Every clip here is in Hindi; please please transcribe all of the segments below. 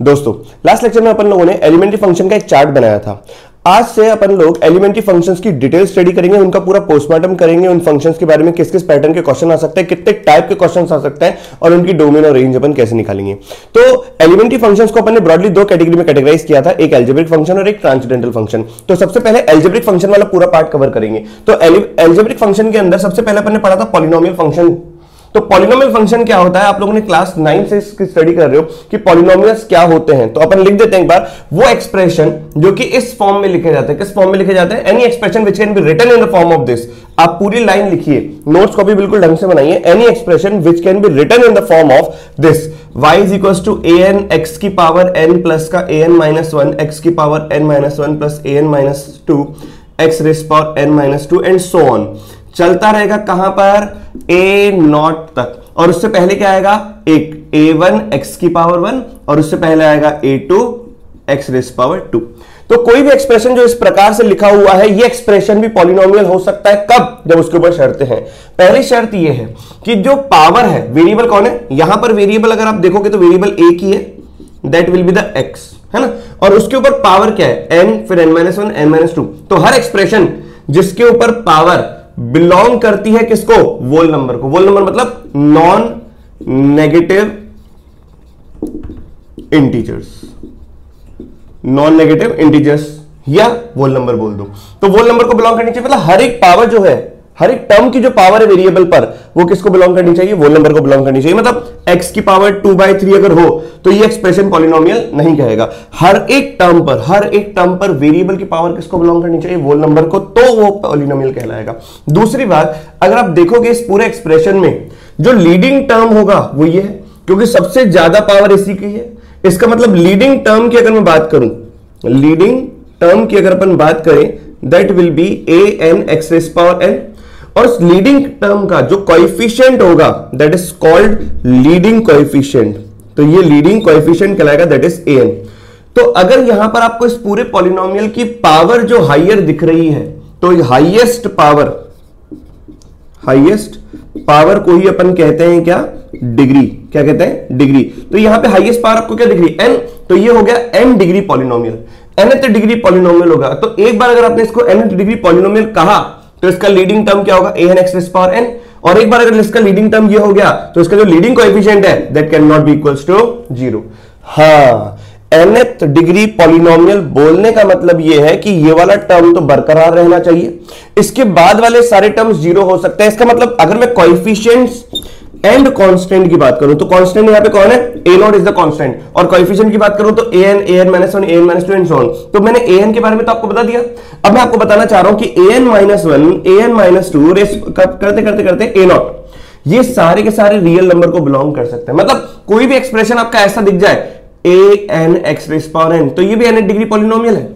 दोस्तों लास्ट लेक्चर में अपन लोगों ने एलिमेंट्री फंक्शन का एक चार्ट बनाया था। आज से अपन लोग एलिमेंट्री फंक्शंस की डिटेल स्टडी करेंगे, उनका पूरा पोस्टमार्टम करेंगे, उन फंक्शंस के बारे में किस किस पैटर्न के क्वेश्चन आ सकते हैं, कितने टाइप के क्वेश्चंस आ सकते हैं और उनकी डोमेन और रेंज अपन कैसे निकालेंगे। तो एलिमेंट्री फंक्शंस को अपन ने ब्रॉडली दो कैटेगरी में कैटेगराइज किया था, एक एल्जेब्रिक फंक्शन और एक ट्रांसेंडेंटल फंक्शन। तो सबसे पहले एल्जेब्रिक फंक्शन वाला पूरा पार्ट कवर करेंगे। तो एल्जेब्रिक फंक्शन के अंदर सबसे पहले अपन ने पढ़ा था पॉलिनोमियल फंक्शन। तो पॉलिनोमियल फंक्शन क्या होता है, आप लोगों ने क्लास 9 से इसकी स्टडी कर रहे हो कि पॉलिनोमियल्स क्या होते हैं। तो अपन लिख देते हैं एक बार वो एक्सप्रेशन जो कि इस फॉर्म में लिखे जाते हैं। किस फॉर्म में लिखे जाते हैं? Any expression which can be written in the form of this. आप पूरी लाइन लिखिए, नोट्स को भी बिल्कुल ढंग से बनाइए। Any expression which can be written in the form of this y is equal to an x की पावर n प्लस का an माइनस 1 x की power n minus 1 plus an minus 2 x raise power n minus 2 and so on. चलता रहेगा कहां पर? a नॉट तक। और उससे पहले क्या आएगा? एक a1 x की पावर 1 और उससे पहले आएगा a2 x रेस पावर 2। तो कोई भी एक्सप्रेशन जो इस प्रकार से लिखा हुआ है, ये एक्सप्रेशन भी पॉलिनोमियल हो सकता है। कब? जब उसके ऊपर शर्तें हैं। पहली शर्त ये है कि जो पावर है, वेरिएबल कौन है यहां पर? वेरिएबल अगर आप देखोगे तो वेरिएबल एक ही है, that will be the x, है ना। और उसके ऊपर पावर क्या है? n, फिर n माइनस 1 n माइनस 2। तो हर एक्सप्रेशन जिसके ऊपर पावर बिलोंग करती है किसको? वोल नंबर को। वोल नंबर मतलब non negative integers, non negative integers या वोल नंबर बोल दो। तो वोल नंबर को बिलोंग करनी चाहिए, मतलब हर एक पावर जो है, हर एक टर्म की जो पावर है वेरिएबल पर, वो किसको बिलोंग करनी चाहिए? वोल नंबर को बिलोंग करनी चाहिए। मतलब x की पावर 2/3 अगर हो तो ये एक्सप्रेशन पॉलिनोमियल नहीं कहेगा। हर एक टर्म पर वेरिएबल की पावर किसको बिलोंग करनी चाहिए? वोल नंबर को, तो वो पॉलिनोमियल कहलाएगा। दूसरी बात, अगर आप देखोगे इस पूरे एक्सप्रेशन में जो लीडिंग टर्म होगा वो ये है, क्योंकि सबसे ज्यादा पावर इसी की है। इसका मतलब लीडिंग टर्म की अगर मैं बात करूं, लीडिंग टर्म की अगर अपन बात करें, that will B an x raise power n। और उस लीडिंग टर्म का जो कोएफिशिएंट होगा that is called leading coefficient. तो ये लीडिंग कोएफिशिएंट कहलाएगा, दैट इज an। तो अगर यहां पर आपको इस पूरे पॉलिनोमियल की पावर जो हायर दिख रही है, तो हाईएस्ट पावर को ही अपन कहते हैं क्या? डिग्री। क्या कहते हैं? डिग्री। तो यहां पे हाईएस्ट पावर आपको क्या दिख रही है? n। तो ये हो गया n degree polynomial, nth degree polynomial होगा। तो एक बार अगर आपने इसको nth डिग्री पॉलिनोमियल कहा तो इसका लीडिंग टर्म क्या होगा? an x rays power n। और एक बार अगर इसका लीडिंग टर्म ये हो गया तो इसका जो लीडिंग कोएफिशिएंट है that can not be equals to 0। हाँ, nth डिग्री पॉलिनोमियल बोलने का मतलब ये है कि ये वाला टर्म तो बरकरार रहना चाहिए, इसके बाद वाले सारे टर्म्स 0 हो सकते हैं। इसका मतलब अगर मैं कोएफिशिएंट्स एंड कांस्टेंट की बात करूं तो कांस्टेंट यहां पे कौन है? a not is the constant. और कोएफिशिएंट की बात करूं तो an minus 1 an minus 2 and so on. तो मैंने an के बारे में तो आपको बता दिया। अब मैं आपको बताना चाह रहा हूं कि an minus 1 an minus 2 raise करते करते करते a नॉट, ये सारे के सारे रियल नंबर को बिलोंग कर सकते हैं। मतलब कोई भी एक्सप्रेशन आपका ऐसा दिख जाए an x rays power n, तो ये भी nth डिग्री पॉलिनोमियल है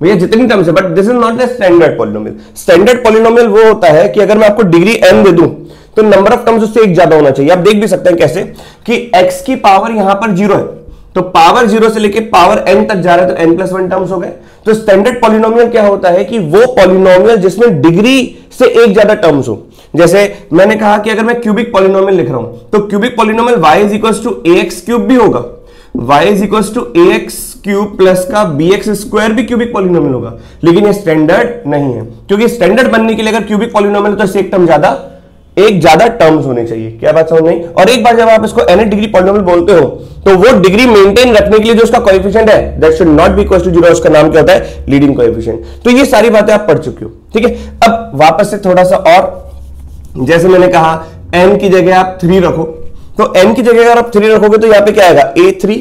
भैया, जितनी टर्म्स है। But this is not the standard polynomial. Standard polynomial वो होता है कि अगर मैं आपको डिग्री n दे दूं तो नंबर ऑफ टर्म्स उससे एक ज्यादा होना चाहिए। आप देख भी सकते हैं कैसे कि x की पावर यहां पर 0 है, तो पावर 0 से लेके पावर n तक जा रहा है, तो n प्लस 1 टर्म्स हो गए। तो स्टैंडर्ड पॉलिनोमियल क्या होता है कि वो पॉलिनोमियल जिसमें डिग्री से एक ज्यादा टर्म्स हो। जैसे मैंने कहा कि अगर मैं क्यूबिक पॉलिनोमियल लिख रहा हूं तो cubic polynomial y is equal to ax cube भी होगा, y is equal to ax cube plus का bx स्क्वायर भी क्यूबिक पॉलिनोमियल होगा। लेकिन ये स्टैंडर्ड नहीं है, क्योंकि स्टैंडर्ड बनने के लिए अगर क्यूबिक पॉलिनोमियल तो इससे एक ज्यादा टर्म्स होने चाहिए। क्या बात समझ नहीं? और एक बार जब आप इसको nth डिग्री पॉलिनोमियल बोलते हो तो वो डिग्री मेंटेन रखने के लिए जो उसका कोएफिशिएंट है that should not be equal to 0, उसका नाम क्या होता है? Leading coefficient. तो ये सारी बातें आप पढ़ चुके हो, ठीक है। अब वापस से थोड़ा सा और, जैसे मैंने कहा n की जगह आप 3 रखो, तो n की जगह अगर आप 3 रखोगे तो यहां पे क्या आएगा? a3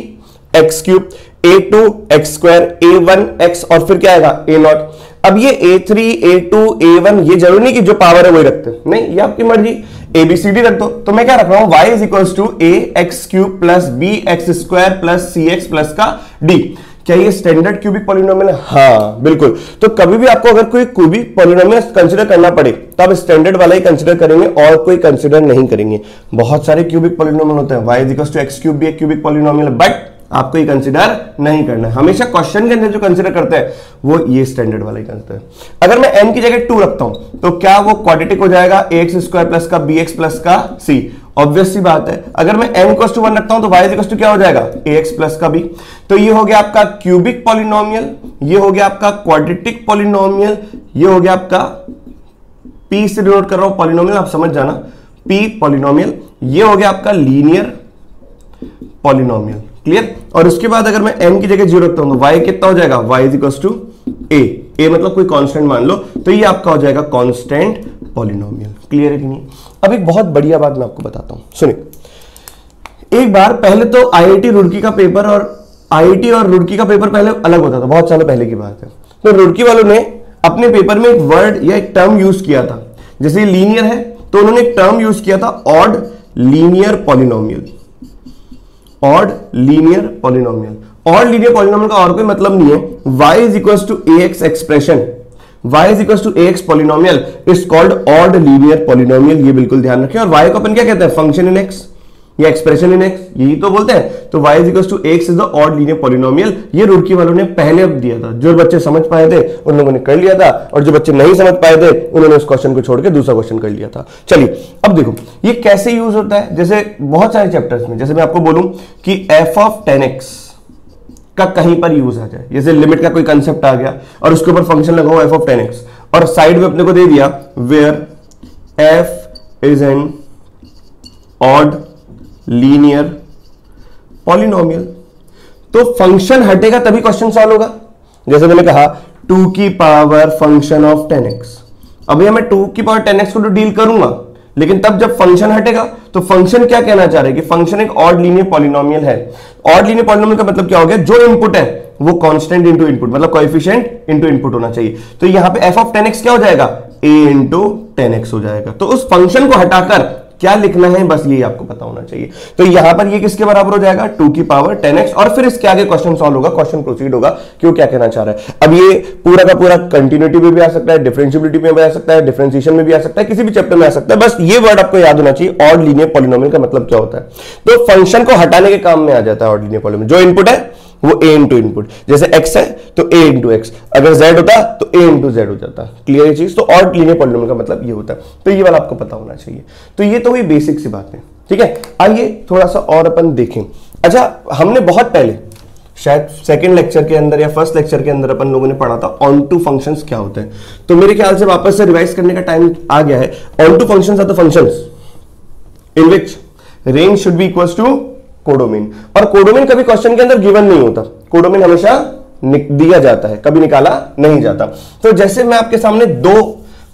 x cube, a2 x square, a1 x और फिर क्या आएगा? a not. अब ये a3 a2 a1 ये जरूरी नहीं कि जो पावर है वही रखते हैं, नहीं, ये आपकी मर्जी, abcd रख दो। तो मैं क्या रख रहा हूं? y is equals to a x cube plus b x square plus c x plus का d। क्या ये स्टैंडर्ड क्यूबिक पॉलिनोमियल है? हाँ बिल्कुल। तो कभी भी आपको अगर कोई क्यूबिक पॉलिनोमियल कंसीडर करना पड़े तो आप स्टैंडर्ड वाला ही कंसीडर करेंगे और कोई कंसीडर नहीं करेंगे। बहुत सारे क्यूबिक पॉलिनोमियल होते हैं, y is equals to x cube भी एक क्यूबिक पॉलिनोमियल है, बट आपको ये कंसीडर नहीं करना है। हमेशा क्वेश्चन के अंदर जो कंसीडर करते हैं वो ये स्टैंडर्ड वाला ही करते हैं। अगर मैं n की जगह 2 रखता हूं तो क्या वो क्वाड्रेटिक हो जाएगा? ax स्क्वायर प्लस का bx प्लस का c। ऑब्वियस सी बात है, अगर मैं n इक्वल टू 1 रखता हूं तो y इक्वल टू क्या हो जाएगा ax प्लस का भी। तो ये हो गया आपका क्यूबिक पॉलिनोमियल, ये हो गया आपका क्वाड्रेटिक पॉलिनोमियल, ये हो गया आपका p से डिनोट कर रहा हूं पॉलिनोमियल, आप समझ जाना p पॉलिनोमियल, ये हो गया आपका लीनियर पॉलिनोमियल। क्लियर? और उसके बाद अगर मैं n की जगह 0 रखता हूं तो y कितना हो जाएगा, y is equal to a मतलब कोई कांस्टेंट मान लो, तो ये आपका हो जाएगा कांस्टेंट पॉलिनोमियल। क्लियर है कि नहीं? अब एक बहुत बढ़िया बात मैं आपको बताता हूं, सुनिए। एक बार पहले तो आईआईटी रुड़की का पेपर और आईआईटी और रुड़की का पेपर पहले अलग होता था, बहुत सालों पहले की बात है। तो रुड़की वालों ने अपने पेपर में एक वर्ड या एक टर्म यूज किया था, जैसे लीनियर है तो उन्होंने एक टर्म यूज किया था odd linear polynomial. Odd linear polynomial, odd linear polynomial का और कोई मतलब नहीं है, y is equal to ax expression, y is equal to ax polynomial is called odd linear polynomial. ये बिल्कुल ध्यान रखें। और y को अपन क्या कहते हैं, फंक्शन इन x या एक्सप्रेशन इन x, यही तो बोलते हैं। तो y is equal to x is the odd linear polynomial. ये रुड़की वालों ने पहले अब दिया था, जो बच्चे समझ पाए थे उन लोगों ने कर लिया था, और जो बच्चे नहीं समझ पाए थे उन्होंने उस क्वेश्चन को छोड़ के दूसरा क्वेश्चन कर लिया था। चलिए अब देखो ये कैसे यूज होता है, जैसे बहुत सारे चैप्टर्स में, जैसे मैं आपको बोलूं कि f ऑफ 10x का कहीं पर यूज आ जाए, जैसे लिमिट का कोई कंसेप्ट आ गया और उसके ऊपर फंक्शन लगाओ f ऑफ 10x, और साइड में अपने को दे दिया where f is an odd linear polynomial, तो फंक्शन हटेगा तभी क्वेश्चन सॉल्व होगा। जैसे मैंने कहा 2 की पावर फंक्शन ऑफ 10x, अब यह मैं 2 की पावर 10x को तो डील करूंगा, लेकिन तब जब फंक्शन हटेगा तो फंक्शन क्या कहना चाह रहे हैं कि फंक्शन एक ऑड लीनियर पॉलिनोमियल है। ऑड लीनियर पॉलिनोमियल का मतलब क्या हो गया, जो इनपुट है वो कांस्टेंट इनटू इनपुट, मतलब कोएफिशिएंट इनटू इनपुट होना चाहिए। तो यहां पे f ऑफ 10x क्या हो जाएगा, a इंटू 10x हो जाएगा। तो उस फंक्शन को हटाकर क्या लिखना है, बस यही आपको पता होना चाहिए। तो यहां पर ये किसके बराबर हो जाएगा, 2 की पावर 10x, और फिर इसके आगे क्वेश्चन सॉल्व होगा, क्वेश्चन प्रोसीड होगा कि वो क्या कहना चाह रहा है। अब ये पूरा का पूरा कंटिन्यूटी में भी आ सकता है, डिफरेंशिएबिलिटी में भी आ सकता है, डिफरेंशिएशन में भी आ सकता है, किसी भी चैप्टर में आ सकता है। बस ये वर्ड आपको याद होना चाहिए, ऑड लीनियर पॉलिनोमियल का मतलब क्या होता है। तो फंक्शन को हटाने के काम में आ जाता है ऑड लीनियर पॉलिनोमियल। जो इनपुट है वो a इंटू इनपुट, जैसे x है तो a इंटू एक्स, अगर z होता तो a इंटू z हो जाता। क्लियर ये चीज? तो ऑड लीनियर पॉलिनोमियल का मतलब ये होता है। तो ये वाला आपको पता होना चाहिए। तो ये तो हुई बेसिक सी बात है, ठीक है। आइए थोड़ा सा और अपन देखें। अच्छा, हमने बहुत पहले शायद सेकंड लेक्चर के अंदर या फर्स्ट लेक्चर के अंदर अपन लोगों ने पढ़ा था ऑन टू फंक्शंस क्या होते हैं। तो मेरे ख्याल से वापस से रिवाइज करने का टाइम आ गया है। Onto functions are the functions in which range should be equals to codomain, और कोडोमेन कभी क्वेश्चन के अंदर गिवन नहीं होता, कोडोमेन हमेशा दिया जाता है, कभी निकाला नहीं जाता। तो जैसे मैं आपके सामने दो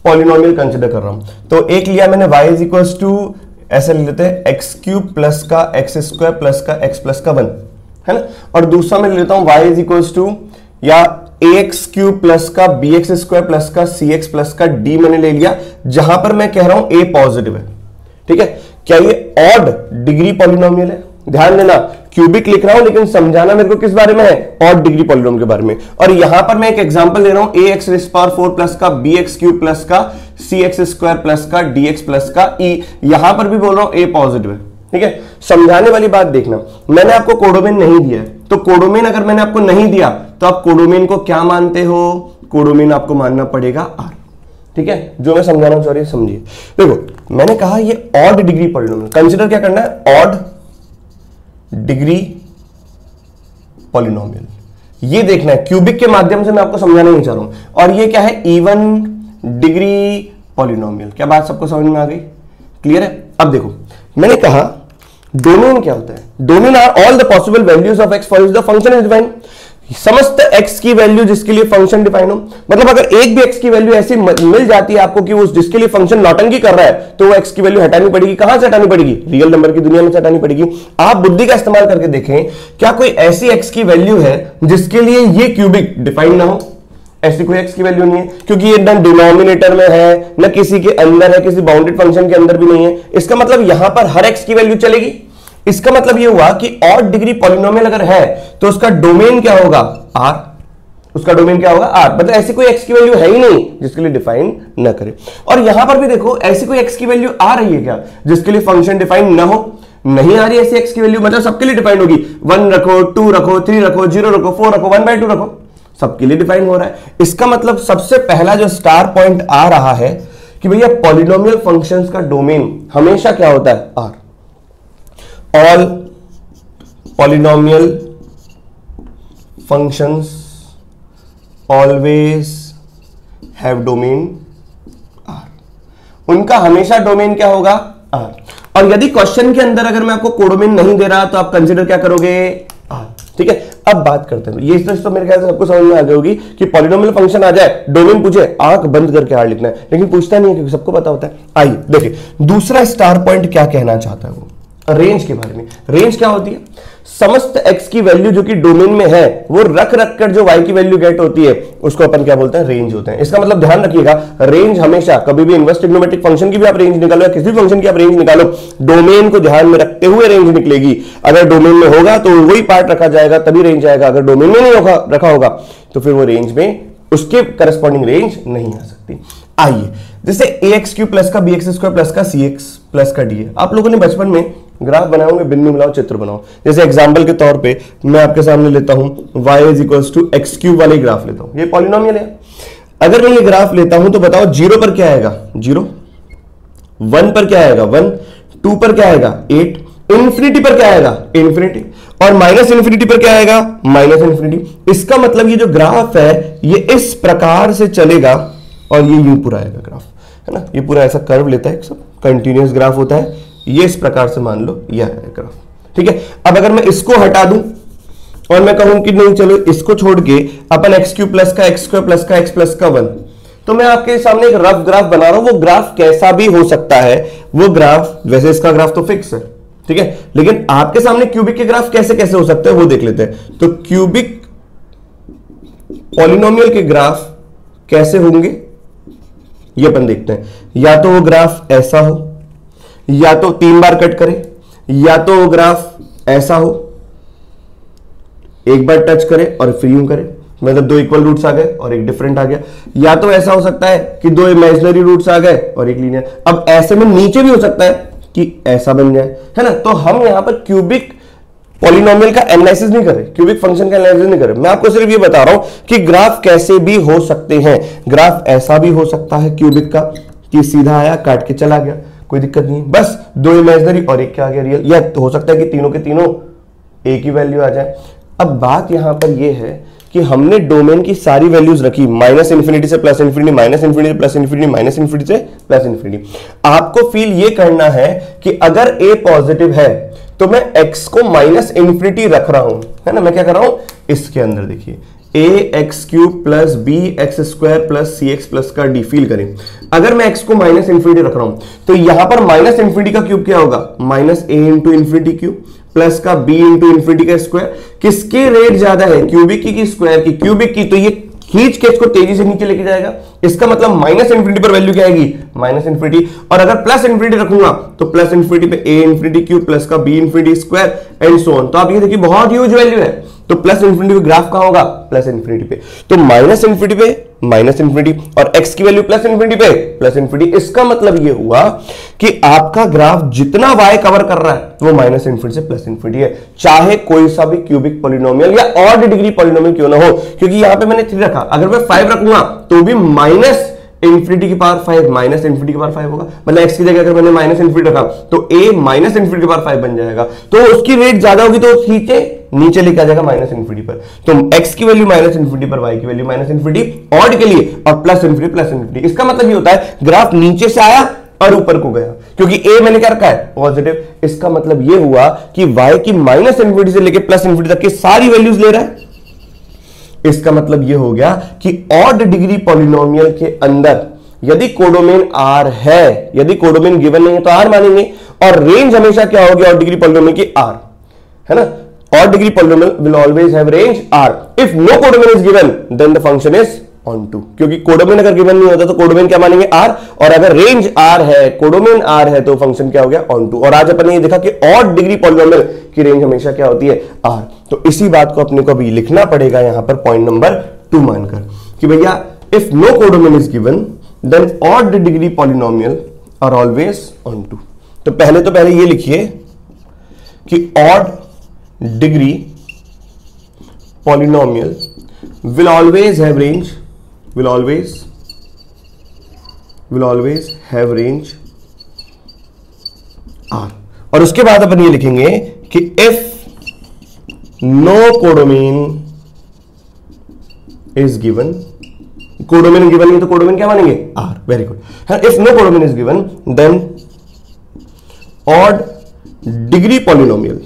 पॉलिनोमियल कंसीडर कर रहा हूं, तो एक लिया मैंने y इज इक्वल्स टू, ऐसे ले लेते हैं एक्स क्यूब प्लस का एक्स स्क्वायर प्लस का एक्स प्लस का 1, है ना। और दूसरा मैं लेता हूं y इज इक्वल्स टू या ax क्यूब प्लस का bx स्क्वायर प्लस का cx प्लस का d मैंने ले लिया, जहां पर मैं कह रहा हूं a पॉजिटिव है, ठीक है। क्या ये ऑड डिग्री पॉलिनोमियल है? ध्यान देना, क्यूबिक लिख रहा हूं लेकिन समझाना मेरे को किस बारे में है, ऑड डिग्री पॉलिनोमियल के बारे में। और यहां पर मैं एक एग्जांपल ले रहा हूं ax रेज़ पावर 4 प्लस का bx क्यूब प्लस का cx स्क्वायर प्लस का dx प्लस का e, यहां पर भी बोल रहा हूं a पॉजिटिव है, ठीक है। समझाने वाली बात देखना, मैंने आपको कोडोमेन नहीं दिया है, तो कोडोमेन अगर मैंने आपको नहीं दिया तो आप कोडोमेन को क्या मानते हो, कोडोमेन आपको मानना पड़ेगा r, ठीक है। जो मैं समझाना चाह रही हूं समझिए। देखो मैंने कहा ये ऑड डिग्री पॉलिनोमियल, कंसीडर क्या करना है, ऑड डिग्री पॉलिनोमियल, ये देखना है। क्यूबिक के माध्यम से मैं आपको समझाना नहीं चाह रहा हूं। और ये क्या है, इवन डिग्री पॉलिनोमियल। क्या बात सबको समझ में आ गई, क्लियर है? अब देखो मैंने कहा डोमेन क्या होता है, domain are all the possible values of x for which the function is defined, समस्त x की वैल्यू जिसके लिए फंक्शन डिफाइन हो। मतलब अगर एक भी x की वैल्यू ऐसी मिल जाती है आपको कि वो जिसके लिए फंक्शन नौटंकी कर रहा है, तो वो x की वैल्यू हटानी पड़ेगी। कहां से हटानी पड़ेगी, रियल नंबर की दुनिया में से हटानी पड़ेगी। आप बुद्धि का इस्तेमाल करके देखें, क्या कोई ऐसी x की वैल्यू है जिसके लिए ये क्यूबिक डिफाइन ना हो? ऐसी कोई x की वैल्यू नहीं है, क्योंकि ये ना डिनोमिनेटर में है, ना किसी के अंदर है, किसी बाउंडेड फंक्शन के अंदर भी नहीं है। इसका मतलब यहां पर हर x की वैल्यू चलेगी। इसका मतलब यह हुआ कि ऑड डिग्री पॉलिनोमियल अगर है तो उसका डोमेन क्या होगा, r, उसका डोमेन क्या होगा, r। मतलब ऐसी कोई x की वैल्यू है ही नहीं जिसके लिए डिफाइन ना करे। और यहां पर भी देखो ऐसी कोई x की वैल्यू आ रही है क्या जिसके लिए फंक्शन डिफाइन ना हो? नहीं आ रही ऐसी x की वैल्यू, मतलब सबके लिए डिफाइन होगी। 1 रखो, 2 रखो, 3 रखो, 0 रखो, 4 रखो, 1/2 रखो, सबके लिए डिफाइन हो रहा है। इसका मतलब सबसे पहला जो स्टार पॉइंट आ रहा है कि भैया पॉलिनोमियल फंक्शंस का डोमेन हमेशा क्या होता है, r। All polynomial functions always have domain are. उनका हमेशा डोमेन क्या होगा? आर। और यदि क्वेश्चन के अंदर अगर मैं आपको कोडोमेन नहीं दे रहा तो आप कंसीडर क्या करोगे? आर। ठीक है, अब बात करते हैं। ये तो मेरे ख्याल से सबको समझ में आ गई होगी कि पॉलिनोमियल फंक्शन आ जाए, डोमेन पूछे, आंख बंद करके आर लिखना है, लेकिन पूछता नहीं है क्योंकि सबको पता होता है। आइए देखिए दूसरा स्टार पॉइंट क्या कहना चाहता है वो रेंज के बारे में। रेंज क्या होती है? समस्त x की वैल्यू जो कि डोमेन में है वो रख रख कर जो y की वैल्यू गेट होती है उसको अपन क्या बोलते हैं? रेंज होते हैं। इसका मतलब ध्यान रखिएगा, रेंज हमेशा कभी भी इनवर्स ट्रिग्नोमेट्रिक फंक्शन की भी आप रेंज निकालो या किसी भी फंक्शन की आप रेंज निकालो, डोमेन को ध्यान में रखते हुए रेंज निकलेगी। अगर डोमेन में होगा तो वही पार्ट रखा जाएगा तभी रेंज आएगा, अगर डोमेन में नहीं रखा होगा तो फिर वो रेंज में उसके करस्पॉन्डिंग रेंज नहीं आ सकती। आइए जैसे ax क्यू प्लस का bx स्क्वायर प्लस का cx प्लस का d है। आप लोगों ने बचपन में ग्राफ बनाए होंगे, बिंदु मिलाओ चित्र बनाओ। जैसे एग्जांपल के तौर पे मैं आपके सामने लेता हूं y is equals to x cube वाले ग्राफ लेता हूं, ये पॉलिनोमियल है। अगर मैं ये ग्राफ लेता हूं तो बताओ 0 पर क्या आएगा? 0, 1 पर क्या आएगा? 1, 2 पर क्या आएगा? 8, इंफिनिटी पर क्या आएगा? इंफिनिटी, और माइनस इंफिनिटी पर क्या आएगा? Minus infinity. इसका मतलब ये जो ग्राफ है ये इस प्रकार से चलेगा और ये यूं पूरा आएगा ग्राफ, है ना? ये पूरा ऐसा कर्व लेता है, सब कंटिन्यूअस ग्राफ होता है, ये इस प्रकार से मान लो यह है ग्राफ। ठीक है, अब अगर मैं इसको हटा दूं और मैं कहूं कि नहीं चलो इसको छोड़ के अपन एक्स क्यू प्लस का एक्स स्क्वायर प्लस का एक्स प्लस का 1, तो मैं आपके सामने एक रफ ग्राफ बना रहा हूं। वो ग्राफ कैसा भी हो सकता है, वो ग्राफ, वैसे इसका ग्राफ तो फिक्स है, ठीक है, लेकिन आपके सामने क्यूबिक के ग्राफ कैसे कैसे हो सकते हैं वो देख लेते हैं। तो क्यूबिक पॉलिनोमियल के ग्राफ कैसे होंगे ये अपन देखते हैं। या तो वो ग्राफ ऐसा हो, या तो 3 बार कट करे, या तो वो ग्राफ ऐसा हो, एक बार टच करे और फिर यूं करे, मतलब 2 इक्वल रूट्स आ गए और एक डिफरेंट आ गया। या तो ऐसा हो सकता है कि 2 इमेजिनरी रूट्स आ गए और एक लीनियर। अब ऐसे में नीचे भी हो सकता है कि ऐसा बन जाए, है ना? तो हम यहां पर क्यूबिक पॉलिनोमियल का एनालिसिस नहीं कर रहे, क्यूबिक फंक्शन का एनालिसिस नहीं कर रहे, मैं आपको सिर्फ ये बता रहा हूं कि ग्राफ कैसे भी हो सकते हैं। ग्राफ ऐसा भी हो सकता है क्यूबिक का कि सीधा आया काट के चला गया, कोई दिक्कत नहीं, बस 2 इमेजिनरी और एक क्या आ गया रियल। या तो हो सकता है कि तीनों के तीनों एक ही वैल्यू आ जाए। अब बात यहां पर यह है कि हमने डोमेन की सारी वैल्यूज रखी, माइनस इंफिनिटी से प्लस इंफिनिटी, माइनस इंफिनिटी से प्लस इंफिनिटी, माइनस इंफिनिटी से प्लस इंफिनिटी। आपको फील ये करना है कि अगर a पॉजिटिव है तो मैं x को माइनस इंफिनिटी रख रहा हूं, है ना? मैं क्या कर रहा हूं इसके अंदर, देखिए a x cube plus b x square plus c x plus d डी। फील करें, अगर मैं x को माइनस इंफिनिटी रख रहा हूं तो यहां पर माइनस इंफिनिटी का क्यूब क्या होगा? Minus a into infinity cube plus का b इंटू इंफिनिटी का स्क्वायर। किसकी रेट ज्यादा है, क्यूबिक की स्क्वायर की? क्यूबिक की। तो ये खींच के इसको तेजी से नीचे लेके जाएगा, इसका मतलब माइनस इंफिनिटी पर वैल्यू क्या आएगी? Minus infinity. और अगर प्लस इंफिनिटी रखूंगा तो प्लस इंफिनिटी पे a इंफिनिटी क्यूब प्लस का b infinity square and so on. तो आप ये देखिए बहुत ह्यूज वैल्यू है, तो प्लस इंफिनिटी पे ग्राफ कहां होगा? प्लस इंफिनिटी पे। तो माइनस इंफिनिटी पे माइनस इंफिनिटी और x की वैल्यू प्लस इंफिनिटी पे प्लस इंफिनिटी। इसका मतलब ये हुआ कि आपका ग्राफ जितना y कवर कर रहा है वो माइनस इंफिनिटी से प्लस इंफिनिटी है, चाहे कोई सा भी क्यूबिक पॉलिनोमियल या ऑड डिग्री पॉलिनोमियल क्यों ना हो। क्योंकि यहां पे मैंने 3 रखा, अगर मैं 5 रखूंगा तो भी माइनस इंफिनिटी की पावर 5 माइनस इंफिनिटी की पावर 5 होगा। मतलब x की जगह अगर मैंने माइनस इंफिनिटी रखा तो a माइनस इंफिनिटी की पावर 5 बन जाएगा। तो उसकी रेट ज्यादा होगी तो खींचे नीचे लेके आ जाएगा माइनस इंफिनिटी पर। तो x की वैल्यू माइनस इंफिनिटी पर, y की वैल्यू माइनस इंफिनिटी ऑड के लिए, और प्लस इंफिनिटी प्लस इंफिनिटी। इसका मतलब ये होता है ग्राफ नीचे से आया और ऊपर को गया, क्योंकि a मैंने क्या रखा है? पॉजिटिव। इसका मतलब ये हुआ कि y की माइनस इंफिनिटी से लेकर प्लस इंफिनिटी तक की सारी वैल्यूज ले रहा है। इसका मतलब ये हो गया कि ऑड डिग्री पॉलिनोमियल के अंदर यदि कोडोमेन R है, यदि कोडोमेन गिवन नहीं है तो R मानेंगे, और रेंज हमेशा क्या होगी ऑड डिग्री पॉलिनोमियल की? R, है ना? Odd degree polynomial will always have range R। If no codomain is given then the function is onto. क्योंकि कोडोमेन अगर गिवन नहीं होता तो कोडोमेन क्या मानेंगे? R, और अगर रेंज R है, कोडोमेन R है, तो फंक्शन क्या हो गया? Onto. और आज अपन ने ये देखा कि ऑड डिग्री पॉलिनोमियल की रेंज हमेशा क्या होती है? R। तो इसी बात को अपने को अभी लिखना पड़ेगा यहां पर पॉइंट नंबर 2 मानकर कि भैया if no codomain is given then odd degree polynomial are always on 2। तो पहले ये लिखिए कि odd degree polynomial will always have range, will always have range R। और उसके बाद अपन ये लिखेंगे कि if no codomain is given, codomain given नहीं तो कोडोमेन क्या मानेंगे? R. Very good. If no codomain is given then odd degree polynomial,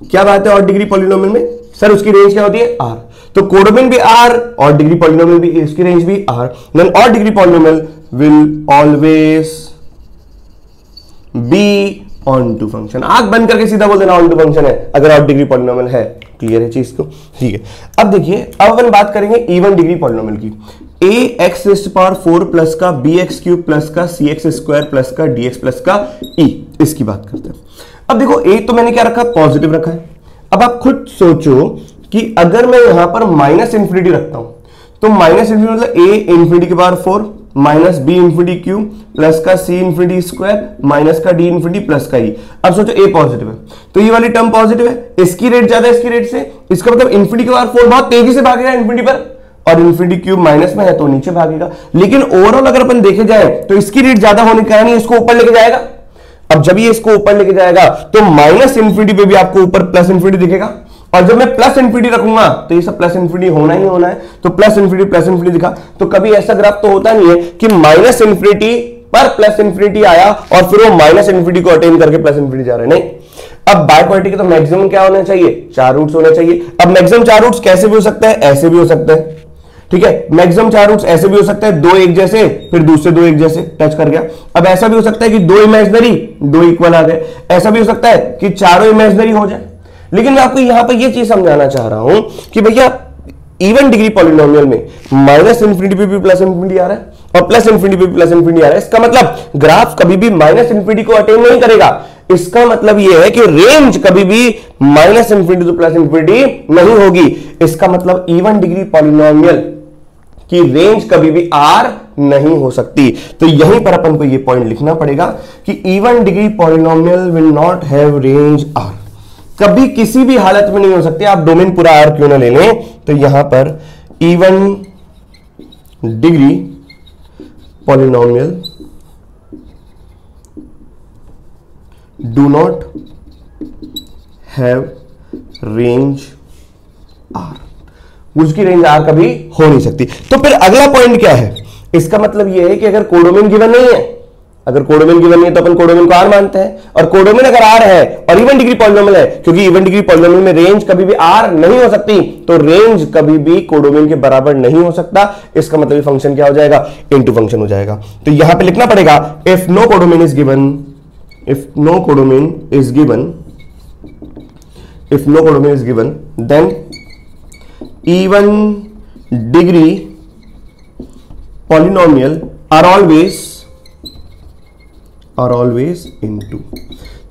क्या बात है ऑड डिग्री पॉलिनोमियल में? सर उसकी रेंज क्या होती है? आर। तो कोडोमेन भी आर और डिग्री पॉलिनोमियल भी, इसकी रेंज भी R. Then odd degree polynomial will always be onto function. आंख बंद करके सीधा बोल देना ऑन टू फंक्शन है अगर ऑड डिग्री पॉलिनोमियल है। क्लियर है चीज को? ठीक है। अब देखिए, अब अपन बात करेंगे इवन डिग्री पॉलिनोमियल की। a x raise to power 4 plus का b x क्यूब प्लस का c x स्क्वायर प्लस का d x प्लस का e, इसकी बात करते हैं। अब देखो a तो मैंने क्या रखा? पॉजिटिव रखा है। अब आप खुद सोचो कि अगर मैं यहां पर माइनस इंफिनिटी रखता हूं तो माइनस इंफिनिटी मतलब a इंफिनिटी के power 4 minus b infinity cube plus का c इंफिनिटी स्क्वायर माइनस का d इंफिनिटी प्लस का e। अब सोचो a पॉजिटिव है तो ये वाली टर्म पॉजिटिव है, इसकी रेट ज्यादा है इसकी रेट से, इसका मतलब इंफिनिटी के पावर 4 बहुत तेजी से भागेगा इंफिनिटी पर, और इंफिनिटी क्यूब माइनस में है तो नीचे भागेगा। लेकिन ओवरऑल अगर अपन देखे जाए तो इसकी रेट ज्यादा होने के कारण इसको ऊपर लेके जाएगा। अब जब ये इसको ऊपर लेके जाएगा तो माइनस इंफिनिटी पे भी आपको ऊपर प्लस इंफिनिटी दिखेगा, और जब मैं प्लस इंफिनिटी रखूंगा तो ये सब प्लस इंफिनिटी होना ही होना है। तो प्लस इंफिनिटी दिखा, तो कभी ऐसा ग्राफ तो होता नहीं है कि माइनस इंफिनिटी पर प्लस इंफिनिटी आया और फिर वो माइनस इंफिनिटी को अटेन करके प्लस इंफिनिटी जा रहा है, नहीं। अब बाय क्वाड्रेटिक तो मैक्सिमम क्या होना चाहिए? 4 रूट्स होना चाहिए। अब मैक्सिमम 4 रूट्स कैसे भी हो सकता है? ऐसे भी हो सकता है, ठीक है। मैक्सिमम 4 रूट्स ऐसे भी हो सकता है, 2 एक जैसे फिर दूसरे 2 एक जैसे, टच कर गया। अब ऐसा भी हो सकता है कि 2 इमेजिनरी 2 इक्वल आ गए, ऐसा भी हो सकता है कि चारों इमेजिनरी हो जाए। लेकिन मैं आपको यहां पर यह चीज समझाना चाह रहा हूं कि भैया इवन डिग्री पॉलिनोमियल में माइनस इंफिनिटी पे भी प्लस इंफिनिटी आ रहा है और प्लस इंफिनिटी पे भी प्लस इंफिनिटी आ रहा है। इसका मतलब ग्राफ कभी भी माइनस इंफिनिटी को अटेन नहीं करेगा। इसका मतलब यह है कि रेंज कभी भी minus infinity two plus infinity नहीं होगी। इसका मतलब इवन डिग्री पॉलिनोमियल की रेंज कभी भी आर नहीं हो सकती। तो यहीं पर अपन को यह पॉइंट लिखना पड़ेगा कि even degree polynomial will not have range R, कभी किसी भी हालत में नहीं हो सकती। आप डोमेन पूरा आर क्यों ना ले लें, तो यहां पर even degree polynomial do not have range R, उसकी रेंज आर कभी हो नहीं सकती। तो फिर अगला पॉइंट क्या है? इसका मतलब यह है कि अगर कोडोमेन गिवन नहीं है, अगर कोडोमेन गिवन नहीं है तो अपन कोडोमेन को आर मानते हैं, और कोडोमेन अगर आर है और इवन डिग्री पॉलिनोमियल है, क्योंकि इवन डिग्री पॉलिनोमियल में रेंज कभी भी आर नहीं हो सकती, तो रेंज कभी भी कोडोमेन के बराबर नहीं हो सकता। इसका मतलब फंक्शन क्या हो जाएगा? इनटू फंक्शन हो जाएगा। तो यहां पे लिखना पड़ेगा if no codomain is given, if no codomain is given, if no codomain is given then even degree polynomial are always into.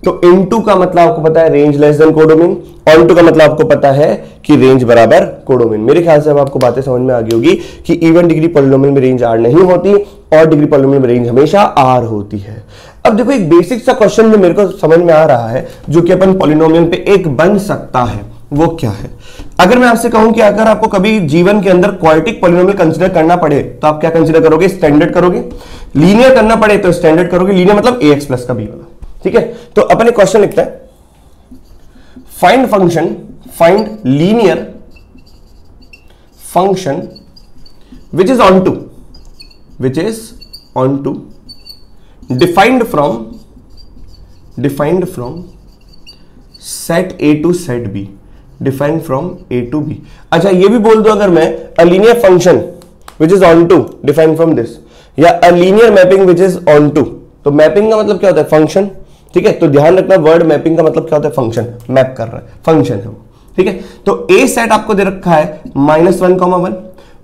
तो इनटू का मतलब आपको पता है range less than codomain, onto का मतलब आपको पता है कि रेंज बराबर कोडोमेन। मेरे ख्याल से अब आपको बातें समझ में आ गई होगी कि इवन डिग्री पॉलिनोमियल में रेंज आर नहीं होती और डिग्री पॉलिनोमियल में रेंज हमेशा आर होती है। अब देखो एक बेसिक सा क्वेश्चन जो मेरे को समझ में आ रहा है, जो कि अपन पॉलिनोमियल पे एक बन सकता है, वो क्या है? अगर मैं आपसे कहूं कि अगर आपको कभी जीवन के अंदर क्वाड्रेटिक पॉलिनोमियल कंसीडर करना पड़े तो आप क्या कंसीडर करोगे? स्टैंडर्ड करोगे। लीनियर करना पड़े तो स्टैंडर्ड करोगे। लीनियर मतलब ax प्लस का b वाला, ठीक है। तो अपन एक क्वेश्चन लिखता है, find function, find linear function which is onto defined from set a to set b, defined from a to b। अच्छा ये भी बोल दो अगर मैं a linear function which is onto defined from this, या a linear mapping which is onto. तो मैपिंग का मतलब क्या होता है? फंक्शन, ठीक है। तो ध्यान रखना वर्ड मैपिंग का मतलब क्या होता है? फंक्शन, मैप कर रहा है, फंक्शन है वो, ठीक है। तो a सेट आपको दे रखा है -1,1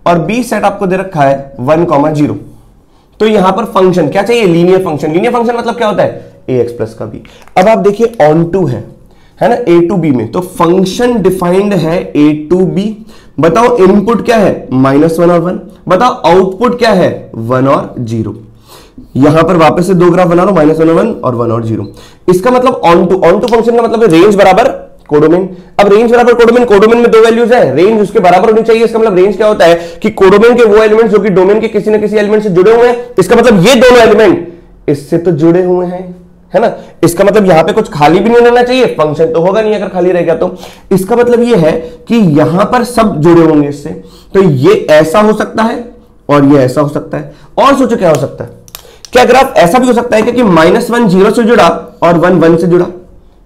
और b सेट आपको दे रखा है 1,0। तो यहां पर फंक्शन क्या चाहिए? Linear function. लीनियर फंक्शन मतलब क्या होता है? ax प्लस का b। अब आप देखिए ऑन टू है ना a टू b में, तो फंक्शन डिफाइंड है a टू b। बताओ इनपुट क्या है? -1 और 1। बताओ आउटपुट क्या है? 1 और 0। यहां पर वापस से दो ग्राफ बना लो, -1 और 1 और 1 और 0। इसका मतलब ऑन टू फंक्शन का मतलब है रेंज बराबर कोडोमेन। अब रेंज बराबर कोडोमेन, कोडोमेन में दो वैल्यूज है, रेंज उसके बराबर होनी चाहिए। इसका मतलब रेंज क्या होता है कि कोडोमेन के वो एलिमेंट्स जो कि डोमेन के किसी न किसी एलिमेंट से जुड़े हुए हैं, इसका मतलब ये दोनों एलिमेंट इससे तो जुड़े हुए हैं, है ना। इसका मतलब यहां पे कुछ खाली भी नहीं रहना चाहिए, फंक्शन तो होगा नहीं अगर खाली रहेगा तो। इसका मतलब ये है कि यहां पर सब जुड़े होंगे इससे, तो ये ऐसा हो सकता है और ये ऐसा हो सकता है। और सोचो क्या हो सकता है, क्या ग्राफ ऐसा भी हो सकता है कि -1 0 से जुड़ा और 1 1 से जुड़ा,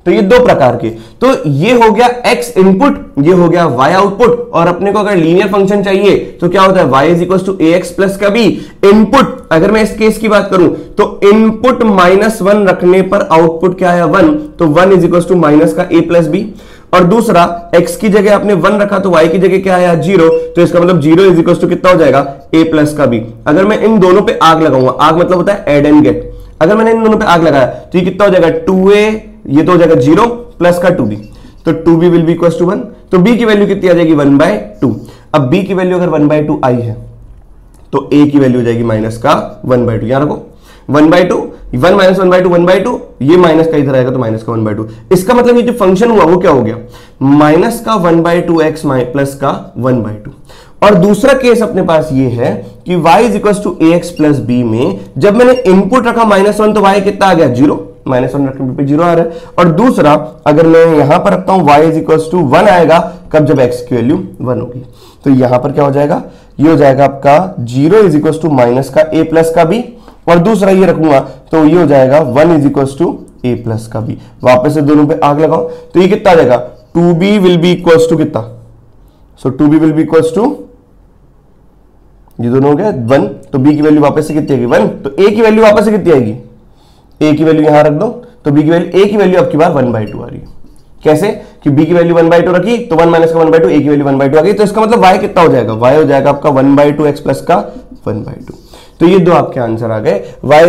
तो ये दो प्रकार के। तो ये हो गया x इनपुट, ये हो गया y आउटपुट। और अपने को अगर लीनियर फंक्शन चाहिए तो क्या होता है, y = ax प्लस का b इनपुट। अगर मैं इस केस की बात करूं तो इनपुट -1 रखने पर आउटपुट क्या है 1, तो 1 = माइनस का a प्लस b। और दूसरा x की जगह आपने 1 रखा तो y की जगह क्या आया 0, तो इसका मतलब 0 = कितना हो जाएगा a प्लस का b। अगर मैं इन दोनों पे आग लगाऊंगा, आग मतलब होता है ऐड एंड गेट, अगर मैंने इन दोनों पे आग लगाया तो ये कितना हो जाएगा 2a, ये तो हो जाएगा 0 प्लस का 2b, तो 2b will be equal to 1। तो b की वैल्यू कितनी आ जाएगी 1/2। अब b की वैल्यू अगर 1/2 आई है तो a की वैल्यू हो जाएगी माइनस का 1/2। यहां रखो 1/2, 1 - 1/2 1/2, ये माइनस का इधर आएगा तो माइनस का 1/2। इसका मतलब ये जो फंक्शन हुआ वो क्या हो गया, माइनस का 1/2x प्लस का 1/2। और दूसरा केस अपने पास ये है कि y = ax प्लस b में जब मैंने इनपुट रखा -1 तो y कितना आ गया 0, -1 रखने पे 0 आ रहा है। और दूसरा अगर मैं यहां पर रखता हूं y = 1 आएगा कब, जब x की वैल्यू 1 होगी। तो यहां पर क्या हो जाएगा, ये हो जाएगा आपका 0 = माइनस का a प्लस का b। और दूसरा ये रखूंगा तो ये हो जाएगा 1 = a प्लस का b। वापस से दोनों पे आग लगाओ तो ये कितना आ जाएगा 2b will be equals to कितना, so 2b will be equals to, ये दोनों हो गया 1, तो b की वैल्यू वापस से कितनी आएगी 1, तो a की वैल्यू वापस से कितनी आएगी, a की वैल्यू यहां रख दो तो b की वैल्यू, a की वैल्यू आपकी बार 1/2 आ रही है। कैसे कि b की वैल्यू 1/2 रखी तो 1 - का 1/2, a की वैल्यू 1/2 आ गई। तो इसका मतलब y कितना हो जाएगा, y हो जाएगा आपका 1/2x प्लस का 1/2। तो ये दो आपके आंसर आ गए, y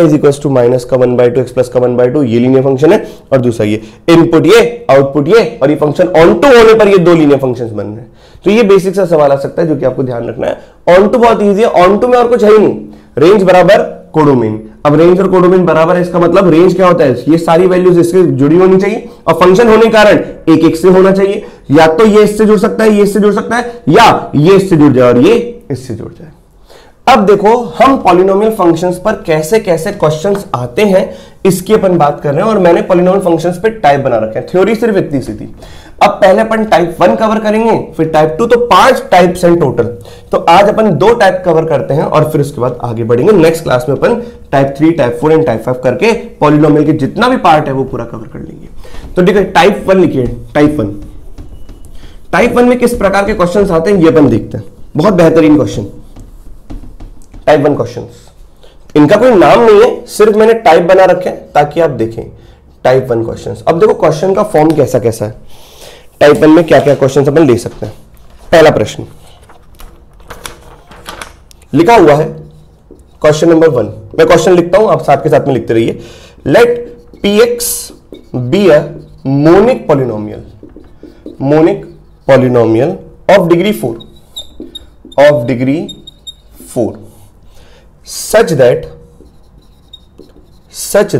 = माइनस का 1/2x प्लस का 1/2, ये लीनियर फंक्शन है। और दूसरा ये इनपुट ये आउटपुट ये, और ये फंक्शन ऑन टू होने पर ये दो लीनियर फंक्शंस बन रहे हैं। तो ये बेसिक सा सवाल आ सकता है जो कि आपको ध्यान रखना है। ऑन टू बहुत ईजी है, ऑन टू में और कुछ है ही नहीं, रेंज बराबर कोडोमेन। अब रेंज और कोडोमेन बराबर है, इसका मतलब रेंज क्या होता है, ये सारी वैल्यूज इससे जुड़ी होनी चाहिए और फंक्शन होने के कारण एक एक से होना चाहिए। या तो ये इससे जुड़ सकता है, ये इससे जुड़ सकता है, या ये इससे जुड़ जाए और ये इससे जुड़ जाए। अब देखो हम पॉलिनोमियल फंक्शंस पर कैसे कैसे क्वेश्चंस आते हैं इसकी अपन बात कर रहे हैं। और मैंने पॉलिनोमियल फंक्शंस पे टाइप बना रखे हैं, थ्योरी सिर्फ इतनी सी थी। अब पहले अपन टाइप 1 कवर करेंगे, फिर टाइप 2, तो 5 टाइप्स हैं टोटल। तो आज अपन 2 टाइप कवर करते हैं और फिर उसके बाद आगे बढ़ेंगे। नेक्स्ट क्लास में अपन टाइप 3, टाइप 4 एंड टाइप 5 करके पॉलिनोमियल के जितना भी पार्ट है वो पूरा कवर कर लेंगे। तो ठीक है, टाइप 1 लिखिए। टाइप 1 में किस प्रकार के क्वेश्चन आते हैं ये अपन देखते हैं। बहुत बेहतरीन क्वेश्चन, टाइप 1 क्वेश्चंस। इनका कोई नाम नहीं है, सिर्फ मैंने टाइप बना रखे ताकि आप देखें टाइप 1 क्वेश्चंस। अब देखो क्वेश्चन का फॉर्म कैसा कैसा है, टाइप 1 में क्या क्या क्वेश्चंस अपन ले सकते हैं। पहला प्रश्न लिखा हुआ है, क्वेश्चन नंबर 1। मैं क्वेश्चन लिखता हूं, आप साथ के साथ में लिखते रहिए। Let px be a monic polynomial of degree 4 such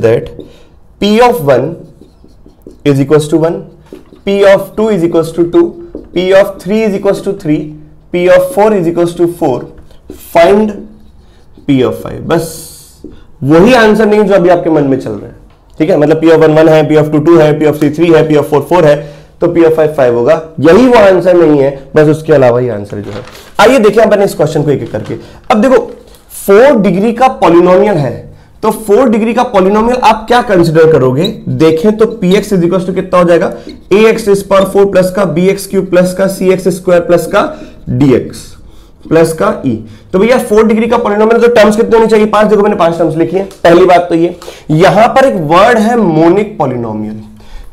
that p of 1 is equals to 1, p of 2 is equals to 2, p of 3 is equals to 3, p of 4 is equals to 4, find p of 5। बस वही आंसर नहीं जो अभी आपके मन में चल रहा है, ठीक है। मतलब p of 1 1 है, p of 2 2 है, p of 3 3 है, p of 4 4 है, तो p of 5 5 होगा। यही वो आंसर नहीं है, बस उसके अलावा ही आंसर जो है। आइए देखें अपन इस क्वेश्चन को एक एक करके। अब देखो 4 डिग्री का पॉलिनोमियल है, तो 4 डिग्री का पॉलिनोमियल आप क्या कंसीडर करोगे, देखें तो px इज इक्वल टू कितना हो जाएगा, ax इज पावर 4 प्लस का bx क्यूब प्लस का cx स्क्वायर प्लस का dx प्लस का e। तो भैया 4 डिग्री का पॉलिनोमियल, तो टर्म्स कितने होनी चाहिए, 5। देखो मैंने 5 टर्म्स लिखी है। पहली बात तो ये, यहां पर एक वर्ड है मोनिक पॉलिनोमियल,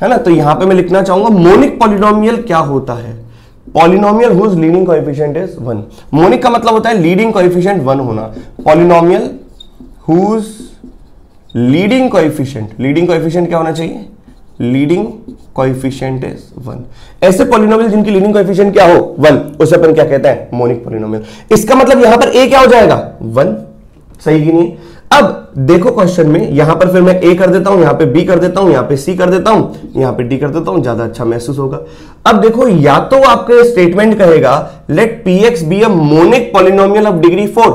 है ना। तो यहां पे मैं लिखना चाहूंगा मोनिक पॉलिनोमियल क्या होता है, polynomial whose leading coefficient is 1। Monic का मतलब होता है लीडिंग कोएफिशिएंट 1 होना। पॉलिनोमियल हुज लीडिंग कोएफिशिएंट क्या होना चाहिए, लीडिंग कोएफिशिएंट इज 1। ऐसे पॉलिनोमियल जिनकी लीडिंग कोएफिशिएंट क्या हो 1, उसे अपन क्या कहते हैं, मोनिक पॉलिनोमियल। इसका मतलब यहां पर a क्या हो जाएगा 1, सही कि नहीं। अब देखो क्वेश्चन में, यहां पर फिर मैं a कर देता हूं, यहां पे b कर देता हूं, यहां पे c कर देता हूं, यहां पे d कर देता हूं, ज्यादा अच्छा महसूस होगा। अब देखो या तो आपका स्टेटमेंट कहेगा let px be a monic polynomial of degree 4,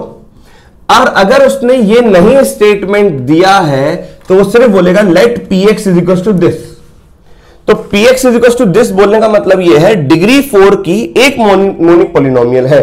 और अगर उसने ये नहीं स्टेटमेंट दिया है तो वो सिर्फ बोलेगा let px is equal to this. तो px is equal to this बोलने का मतलब ये है डिग्री 4 की एक मोनिक पॉलिनोमियल है,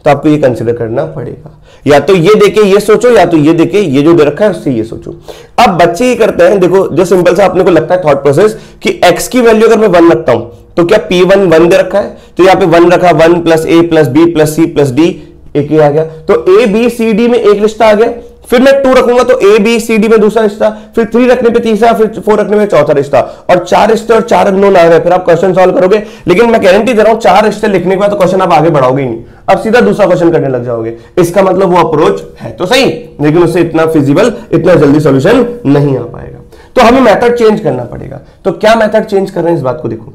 तो आपको ये कंसीडर करना पड़ेगा। या तो ये देके ये सोचो, या तो ये देके ये जो दे रखा है उससे ये सोचो। अब बच्चे ये करते हैं, देखो जो सिंपल सा अपने को लगता है थॉट प्रोसेस कि x की वैल्यू अगर मैं 1 रखता हूं तो क्या p1 1 दे रखा है, तो यहां पे 1 रखा, 1 plus a plus b plus c plus d, एक ही आ गया। तो a b c d में एक रिश्ता आ गया, फिर मैं 2 रखूंगा तो a b c d में दूसरा रिश्ता, फिर 3 रखने पे तीसरा, फिर 4 रखने में चौथा रिश्ता, और 4 रिश्ते और 4 अननोन आ गए। फिर आप क्वेश्चन सॉल्व करोगे, लेकिन मैं गारंटी दे रहा हूं 4 रिश्ते लिखने के बाद तो क्वेश्चन आप आगे बढ़ाओगे ही नहीं, अब सीधा दूसरा क्वेश्चन करने लग जाओगे। इसका मतलब वो अप्रोच है तो सही, लेकिन उससे इतना फिजिबल, इतना जल्दी सॉल्यूशन नहीं आ पाएगा। तो हमें मेथड चेंज करना पड़ेगा। तो क्या मेथड चेंज कर रहे हैं इस बात को देखो।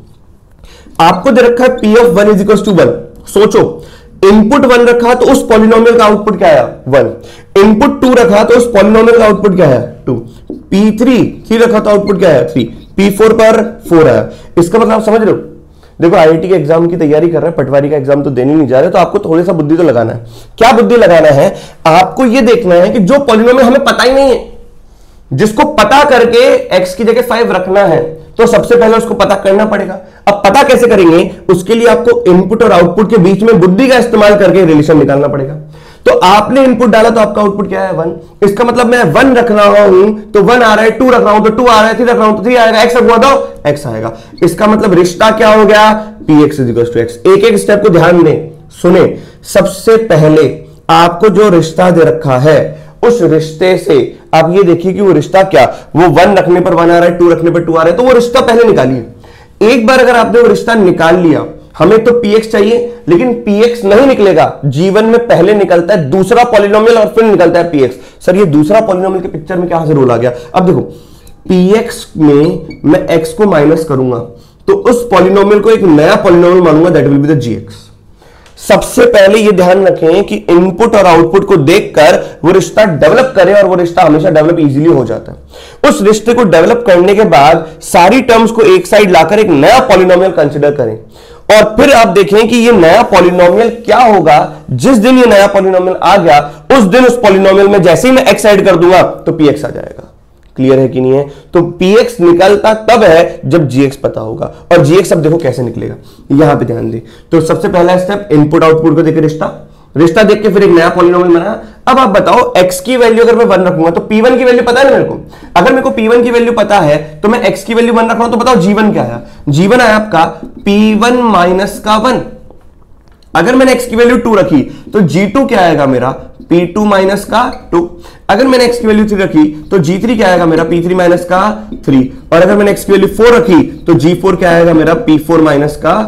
आपको दे रखा है p of 1 is equal to 1। सोचो इनपुट 1 रखा तो उस पॉलिनोमियल का आउटपुट क्या आया 1, इनपुट 2 रखा तो उस पॉलिनोमियल का आउटपुट क्या आया 2, p3 रखा तो आउटपुट क्या आया 3, p4 पर 4 आया। इसका मतलब आप समझ रहे हो। देखो आईआईटी के एग्जाम की तैयारी कर रहे हैं, पटवारी का एग्जाम तो देने नहीं जा रहे, तो आपको थोड़ी सा बुद्धि तो लगाना है। क्या बुद्धि लगाना है, आपको यह देखना है कि जो पॉलिनोमियल हमें पता ही नहीं है, जिसको पता करके x की जगह 5 रखना है, तो सबसे पहले उसको पता करना पड़ेगा। अब पता कैसे करेंगे, उसके लिए आपको इनपुट और आउटपुट के बीच में बुद्धि का इस्तेमाल करके रिलेशन निकालना पड़ेगा। तो आपने इनपुट डाला तो आपका आउटपुट क्या है 1, इसका मतलब मैं 1 रख रहा हूं तो 1 आ रहा है, 2 रख रहा हूं तो 2 आ रहा है, 3 रख रहा हूं तो 3 आएगा, x रखूंगा तो x आएगा। इसका मतलब रिश्ता क्या हो गया px is equal to x। एक एक स्टेप को ध्यान दें, सुने। सबसे पहले आपको जो रिश्ता दे रखा है उस रिश्ते से आप ये देखिए कि वो रिश्ता क्या, वो 1 रखने पर 1 आ रहा है, 2 रखने पर 2 आ रहा है, तो वो रिश्ता पहले निकालिए। एक बार अगर आपने वो रिश्ता निकाल लिया, हमें तो px चाहिए, लेकिन px नहीं निकलेगा, जीवन में पहले निकलता है दूसरा पॉलिनोमियल और फिर निकलता है px। सर ये दूसरा पॉलिनोमियल के पिक्चर में क्या से रोल आ गया। अब देखो px में मैं x को माइनस करूंगा तो उस पॉलिनोमियल को एक नया पॉलिनोमियल मानूंगा, that will be the gx। सबसे पहले ये ध्यान रखें कि इनपुट और आउटपुट को देखकर वो रिश्ता डेवलप करें, और वो रिश्ता हमेशा डेवलप इजीली हो जाता है। उस रिश्ते को डेवलप करने के बाद सारी टर्म्स को एक साइड लाकर एक नया पॉलिनोमियल कंसीडर करें, और फिर आप देखें कि ये नया पॉलिनोमियल क्या होगा। जिस दिन ये नया पॉलिनोमियल आ गया उस दिन उस पॉलिनोमियल में जैसे ही मैं x ऐड कर दूंगा तो px आ जाएगा। क्लियर है कि नहीं है। तो px निकलता तब है जब gx पता होगा, और gx अब देखो कैसे निकलेगा, यहां पे ध्यान दे। तो सबसे पहला स्टेप इनपुट आउटपुट को देखे रिश्ता देख के फिर एक नया पॉलिनोमियल बना। अब आप बताओ x की वैल्यू अगर मैं 1 रखूंगा तो p1 की वैल्यू पता है ना मेरे को। अगर मेरे को p1 की वैल्यू पता है तो मैं x की वैल्यू 1 रख रहा हूं, तो बताओ g1 क्या आया। g1 आया आपका p1 माइनस का 1। अगर मैंने x की वैल्यू 2 रखी तो g2 क्या आएगा मेरा p2 माइनस का 2। अगर मैंने x की वैल्यू 3 रखी तो g3 क्या आएगा मेरा p3 माइनस का 3। और अगर मैंने x की वैल्यू 4 रखी तो g4 क्या आएगा मेरा p4 माइनस का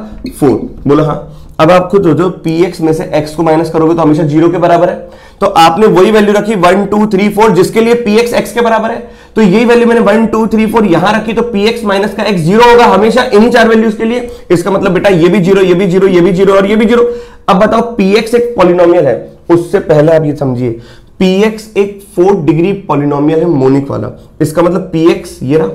4। बोलो हाँ। अब आप खुद सोचो px में से x को माइनस करोगे तो हमेशा 0 के बराबर है, तो आपने वही वैल्यू रखी 1 2 3 4 जिसके लिए px x के बराबर है, तो यही वैल्यू मैंने 1 2 3 4 यहां रखी, तो px माइनस का x 0 होगा हमेशा इन्हीं 4 वैल्यूज के लिए। इसका मतलब बेटा ये भी 0, ये भी 0, ये भी 0 और ये भी 0। अब बताओ px एक पॉलिनोमियल है, उससे पहले आप ये समझिए px एक 4 डिग्री पॉलिनोमियल है मोनिक वाला। इसका मतलब px ये रहा।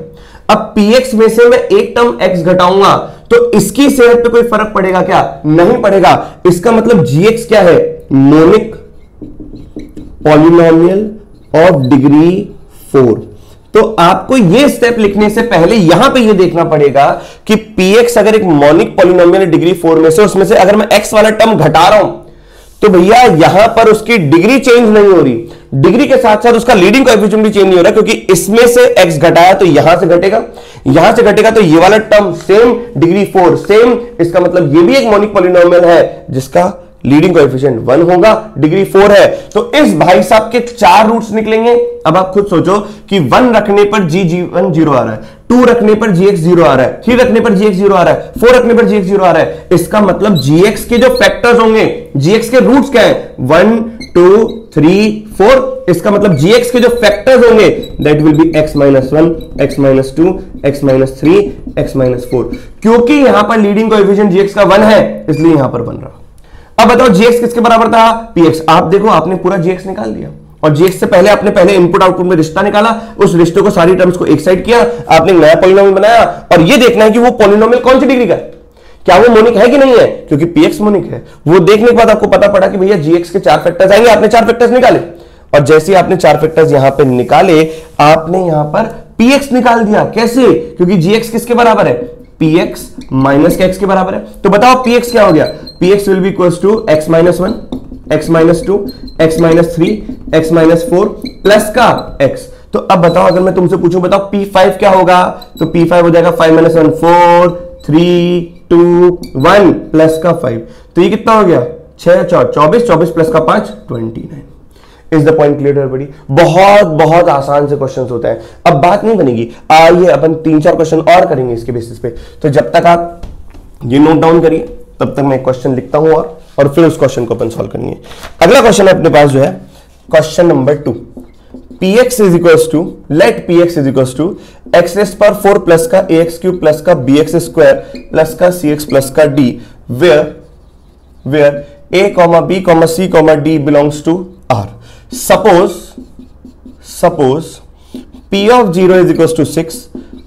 अब px में से मैं एक टर्म x घटाऊंगा तो इसकी सेहत पे कोई फर्क पड़ेगा क्या, नहीं पड़ेगा। इसका मतलब gx क्या है, मोनिक पॉलिनोमियल ऑफ डिग्री 4। तो आपको ये स्टेप लिखने से पहले यहां पे ये देखना पड़ेगा कि px अगर एक मोनिक पॉलिनोमियल डिग्री 4 में से, उसमें से अगर मैं x वाला टर्म घटा रहा हूं तो भैया यहां पर उसकी डिग्री चेंज नहीं हो रही, डिग्री के साथ साथ उसका लीडिंग कोएफिशिएंट भी चेंज नहीं हो रहा, क्योंकि इसमें से x घटाया तो यहां से घटेगा, यहां से घटेगा तो ये वाला टर्म सेम डिग्री 4 सेम। इसका मतलब ये भी एक मोनिक पॉलिनोमियल है जिसका लीडिंग कोएफिशिएंट 1 होगा, डिग्री 4 है। तो इस भाई साहब के 4 रूट्स निकलेंगे। अब आप खुद सोचो कि 1 रखने पर g1 0 आ रहा है, 2 रखने पर gx 0 आ रहा है, 3 रखने पर gx 0 आ रहा है, 4 रखने पर gx 0 आ रहा है। इसका मतलब gx के जो फैक्टर्स होंगे, gx के रूट्स क्या है 1 2 3 4। इसका मतलब gx के जो फैक्टर्स होंगे that will B x minus 1, x minus 2, x minus 3, x minus 4। क्योंकि यहां पर लीडिंग कोएफिशिएंट gx का 1 है इसलिए यहां पर बन रहा। अब बताओ gx किसके बराबर था, px। आप देखो आपने पूरा gx निकाल दिया, और gx से पहले आपने पहले इनपुट आउटपुट में रिश्ता निकाला, उस रिश्ते को सारी टर्म्स को एक साइड किया, आपने नया पॉलिनोमियल बनाया, और ये देखना है कि वो पॉलिनोमियल कौन सी डिग्री का है, क्या वो मोनिक है कि नहीं है, क्योंकि px मोनिक है। वो देखने के बाद आपको पता पड़ा कि भैया gx के 4 फैक्टर्स आएंगे, आपने 4 फैक्टर्स निकाले, और जैसे आपने 4 फैक्टर्स यहां पे निकाले, आपने यहां पर px निकाल दिया। कैसे? क्योंकि gx किसके बराबर है? px माइनस के x के बराबर है। तो बताओ px क्या हो गया? px will be equals to x minus 1, x minus 2, x minus 3, x minus 4 plus का x। तो अब बताओ, अगर मैं तुमसे पूछूं बताओ p5 क्या होगा, तो p5 हो जाएगा 5 माइनस 1 4 3 2 1 प्लस का 5। तो ये कितना हो गया? 6 4 24, 24 प्लस का 5 29। Is the point clear everybody? बहुत बहुत आसान से क्वेश्चंस होते हैं। अब बात नहीं बनेगी, आइए अपन 3-4 क्वेश्चन और करेंगे इसके बेसिस पे। तो जब तक आप ये नोट डाउन करिए, तब तक मैं क्वेश्चन लिखता हूं और फिर उस क्वेश्चन को अपन सॉल्व करेंगे। अगला क्वेश्चन है अपने पास जो है question number 2। px is equals to, let px is equals to x raised पर 4 प्लस का ax क्यूब प्लस का bx स्क्वायर प्लस का cx प्लस का d, where a, b, c, d belongs to r। Suppose p of 0 is equals to 6,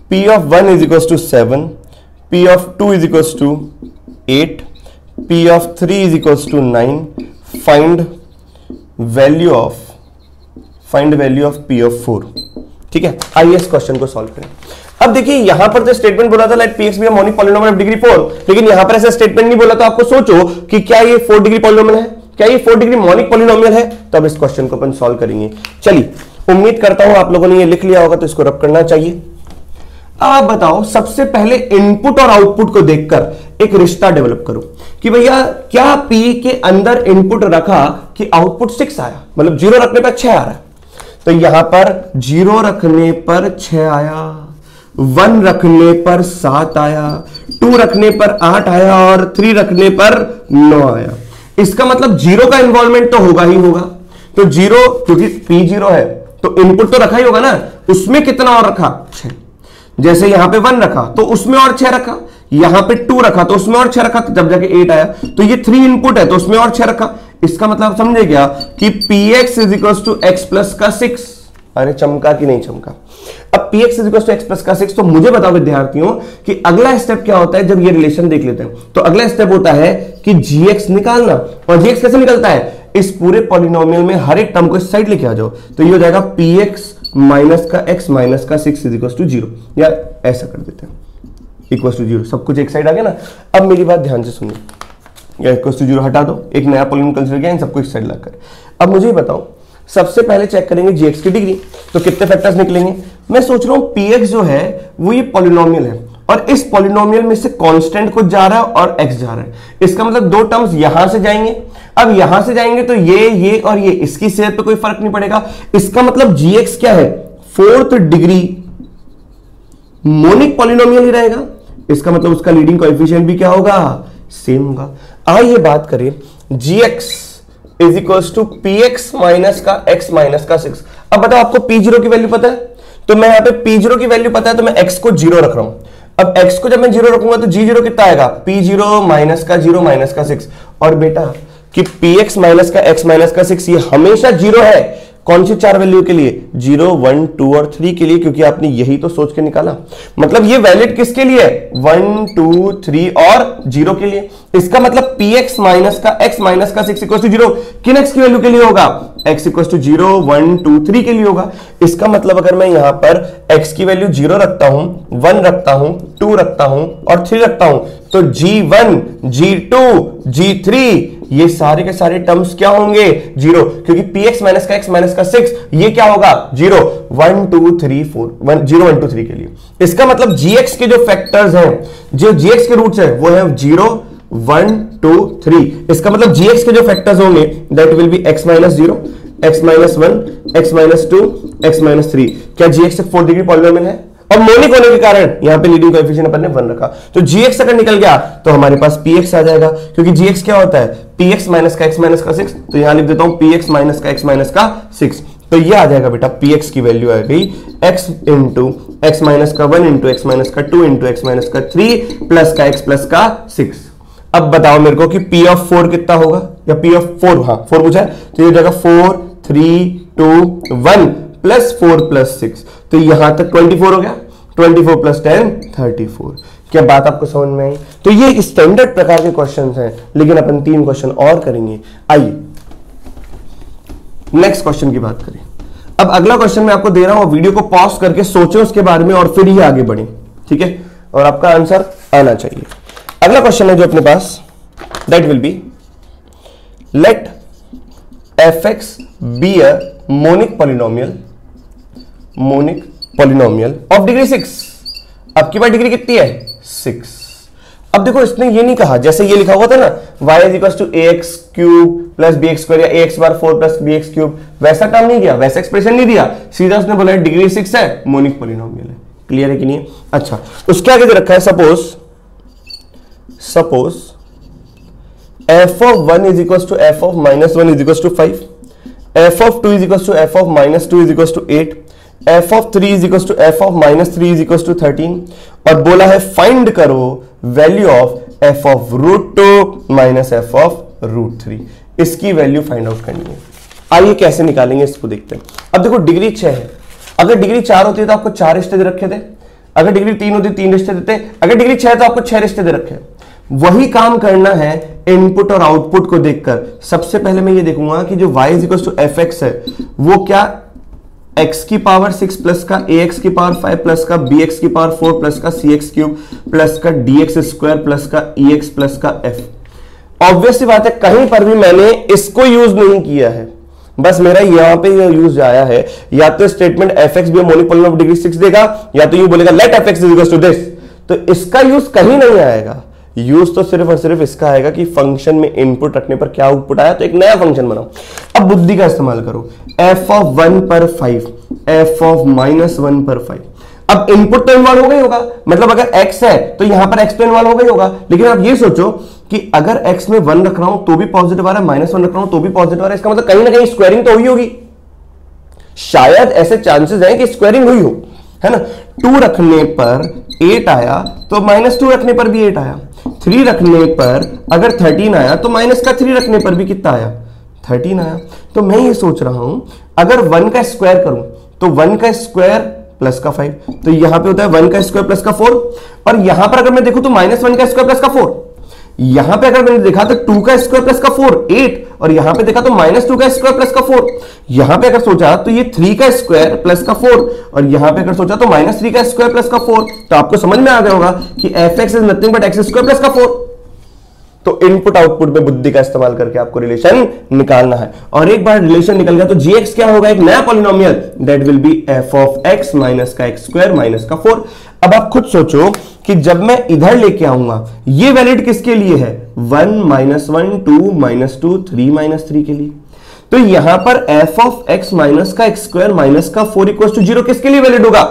p of 1 is equals to 7, p of 2 is equals to 8, p of 3 is equals to 9. Find value of p of 4। ठीक है, आइए इस क्वेश्चन को सॉल्व करें। अब देखिए, यहां पर तो स्टेटमेंट बोला था let px be a monic polynomial of degree 4, लेकिन यहां पर ऐसा स्टेटमेंट नहीं बोला। तो आपको सोचो कि क्या ये 4 डिग्री पॉलिनोमियल है, क्या ये 4 डिग्री मॉनिक पॉलिनोमियल है? तो अब इस क्वेश्चन को अपन सॉल्व करेंगे। चलिए, उम्मीद करता हूं आप लोगों ने ये लिख लिया होगा, तो इसको रब करना चाहिए। अब आप बताओ, सबसे पहले इनपुट और आउटपुट को देखकर एक रिश्ता डेवलप करो कि भैया क्या p के अंदर इनपुट रखा कि आउटपुट 6 आया, मतलब 0 रखने पर 6 आ रहा है। तो यहां पर 0 रखने पर 6 आया, 1 रखने पर 7 आया, 2 रखने पर 8 आया और 3 रखने पर 9 आया। इसका मतलब 0 का इन्वॉल्वमेंट तो होगा ही होगा। तो 0, क्योंकि p 0 है तो इनपुट तो रखा ही होगा ना, उसमें कितना और रखा? 6। जैसे यहां पे 1 रखा तो उसमें और 6 रखा, यहां पे 2 रखा तो उसमें और 6 रखा, जब जाके 8 आया। तो ये 3 इनपुट है तो उसमें और 6 रखा। इसका मतलब समझे क्या कि px is equal to x plus का 6। अरे चमका कि नहीं चमका? अब px is equal to x plus का 6। तो मुझे बताओ विद्यार्थियों कि अगला स्टेप क्या होता है जब ये रिलेशन देख लेते हैं? तो अगला स्टेप होता है कि gx निकालना। और gx कैसे निकलता है? इस पूरे पॉलिनोमियल में हर एक टर्म को इस साइड लेके आ जाओ। तो ये हो जाएगा px माइनस का x माइनस का 6 इज इक्वल टू 0, या ऐसा कर देते हैं इक्वल टू 0। सब कुछ एक साइड आ गया ना। अब मेरी बात ध्यान से सुनिए, या इक्वल टू 0 हटा दो, एक नया पॉलिनोमियल कंसीडर किया, इन सबको एक साइड लाकर। अब मुझे बताओ, सबसे पहले चेक करेंगे gx की डिग्री। तो कितने फैक्टर्स निकलेंगे? मैं सोच रहा हूं px जो है वो ये पॉलिनोमियल है और इस पॉलिनोमियल में से कांस्टेंट कुछ जा रहा है और x जा रहा है। इसका मतलब 2 टर्म्स यहां से जाएंगे। अब यहां से जाएंगे तो ये और ये, इसकी सेहत पे कोई फर्क नहीं पड़ेगा। इसका मतलब gx क्या है? 4th डिग्री मोनिक पॉलिनोमियल ही रहेगा। इसका मतलब उसका लीडिंग कोएफिशिएंट भी क्या होगा? सेम होगा। आइए बात करें gx is equals to px minus का x माइनस का 6। अब बताओ, आपको p0 की वैल्यू पता है? तो मैं यहां पे p0 की वैल्यू पता है तो मैं x को 0 रख रहा हूं। अब x को जब मैं 0 रखूंगा तो g0 कितना आएगा? p0 माइनस का 0 माइनस का 6। और बेटा कि px माइनस का x माइनस का 6 ये हमेशा 0 है। कौन सी 4 वैल्यू के लिए? 0 1 2 और 3 के लिए, क्योंकि आपने यही तो सोच के निकाला। मतलब ये वैलिड किसके लिए है? 1 2 3 और 0 के लिए। इसका मतलब px माइनस का x माइनस का 6 इक्वल टू 0 किन x की वैल्यू के लिए होगा? x इक्वल टू 0 1 2 3 के लिए होगा। इसका मतलब अगर मैं यहां पर x की वैल्यू 0 रखता हूं, 1 रखता हूं, 2 रखता हूं और 3 रखता हूं, तो g1 g2 g3 ये सारे के सारे टर्म्स क्या होंगे? 0, क्योंकि px माइनस का x माइनस का 6 ये क्या होगा? 0 1 2 3 4 0 1 2 3 के लिए। इसका मतलब gx के जो फैक्टर्स हैं, जो gx के रूट्स हैं वो है 0 1 2 3। इसका मतलब gx के जो फैक्टर्स होंगे that will B x minus 0, x minus 1, x minus 2, x minus 3। क्या gx एक 4 डिग्री पॉलिनोमियल है? और मोनिक होने के कारण यहां पे लीडिंग कोएफिशिएंट अपन ने 1 रखा। तो gx अगर निकल गया तो हमारे पास px आ जाएगा, क्योंकि gx क्या होता है? px माइनस का x माइनस का 6। तो यहां लिख देता हूं px माइनस का x माइनस का 6। तो ये आ जाएगा बेटा, px की वैल्यू आ गई x इंटू x माइनस का 1 इंटू x माइनस का 2 इंटू x माइनस का 3 प्लस का x प्लस का 6। अब बताओ मेरे को कि p ऑफ 4 कितना होगा? या p ऑफ 4, हाँ 4 पूछा है, तो ये हो जाएगा 4 3 2 1 प्लस 4 प्लस 6। तो यहां तक 24 हो गया, 24 प्लस 10 34। क्या बात आपको समझ में आई? तो ये स्टैंडर्ड प्रकार के क्वेश्चंस हैं, लेकिन अपन 3 क्वेश्चन और करेंगे। आइए नेक्स्ट क्वेश्चन की बात करें। अब अगला क्वेश्चन मैं आपको दे रहा हूं, वीडियो को पॉज करके सोचें उसके बारे में और फिर ही आगे बढ़ें, ठीक है, और आपका आंसर आना चाहिए। अगला क्वेश्चन है जो अपने पास, that will be let fx be a monic polynomial of degree 6। अब की बार डिग्री कितनी है? 6। अब देखो इसने ये नहीं कहा, जैसे ये लिखा हुआ था ना y is equals to ax cube plus bx square या ax बार 4 प्लस bx क्यूब, वैसा काम नहीं किया, वैसा एक्सप्रेशन नहीं दिया, सीधा उसने बोला डिग्री 6 है, मोनिक पॉलिनोमियल है। क्लियर है कि नहीं? अच्छा, उसके आगे दे रखा है suppose f of 1 is equals to f of minus 1 is equals to 5, f of 2 is equals to f of minus 2 is equals to 8, f of 3 is equals to f of minus 3 is equals to 13, और बोला है फाइंड करो value of f of root 2 minus f of root 3, इसकी वैल्यू फाइंड आउट करनी है। आइए कैसे निकालेंगे इसको देखते हैं। अब देखो डिग्री 6 है, अगर डिग्री 4 होती है तो आपको 4 रिश्ते दे रखे थे, अगर डिग्री 3 होती 3 रिश्ते देते, अगर डिग्री 6 है तो आपको 6 रिश्ते दे रखे। वही काम करना है इनपुट और आउटपुट को देखकर। सबसे पहले मैं ये देखूंगा कि जो y equal to f x है वो क्या x की पावर 6 प्लस का ax की पावर 5 प्लस का bx की पावर 4 प्लस का cx क्यूब प्लस का dx स्क्वायर प्लस का ex प्लस का f। ऑब्वियस सी बात है कहीं पर भी मैंने इसको यूज नहीं किया है, बस मेरा यहां पे यूज आया है, या तो statement f x be monic polynomial of degree 6 देगा, या तो यूं बोलेगा let f x is equal to this. तो इसका यूज कहीं नहीं आएगा, यूज तो सिर्फ और सिर्फ इसका आएगा कि फंक्शन में इनपुट रखने पर क्या आउटपुट आया, तो एक नया फंक्शन बनाओ। अब बुद्धि का इस्तेमाल करो, f ऑफ 1 पर 5, f ऑफ माइनस 1 पर 5। अब इनपुट तो इन्वॉल्व हो गई होगा, मतलब अगर x है तो यहां पर x तो इन्वॉल्व हो गई होगा, लेकिन आप ये सोचो कि अगर x में 1 रख रहा हूं तो भी पॉजिटिव आ रहा है, माइनस 1 रख रहा हूं तो भी पॉजिटिव आ रहा है, इसका मतलब कहीं ना कहीं स्क्वायरिंग तो हुई होगी। शायद ऐसे चांसेस हैं कि स्क्वायरिंग हुई हो, है ना। 2 रखने पर 8 आया तो माइनस 2 रखने पर भी 8 आया, 3 रखने पर अगर 13 आया तो माइनस का 3 रखने पर भी कितना आया? 13 आया। तो मैं ये सोच रहा हूं अगर 1 का स्क्वायर करूं तो 1 का स्क्वायर प्लस का 5, तो यहां पे होता है 1 का स्क्वायर प्लस का 4, और यहां पर अगर मैं देखूं तो माइनस 1 का स्क्वायर प्लस का 4, यहां पे अगर मैंने देखा तो 2 का स्क्वायर प्लस का 4 8, और यहां पे देखा तो माइनस 2 का स्क्वायर प्लस का 4, यहां पे अगर सोचा तो ये 3 का स्क्वायर प्लस का 4, और यहां पे अगर सोचा तो माइनस 3 का स्क्वायर प्लस का 4। तो आपको समझ में आ गया होगा कि F x is nothing but x square plus का 4। तो इनपुट आउटपुट में बुद्धि का इस्तेमाल करके आपको रिलेशन निकालना है, और एक बार रिलेशन निकल गया तो gx क्या होगा? एक नया polynomial, that will B f of x minus का x स्क्वायर माइनस का 4। अब आप खुद सोचो कि जब मैं इधर लेके आऊंगा ये वैलिड किसके लिए है? 1 माइनस 1 2 माइनस 2 3 माइनस 3 के लिए। तो यहां पर f ऑफ x माइनस का x स्क्वायर माइनस का 4 इक्वल टू 0 किसके लिए वैलिड होगा?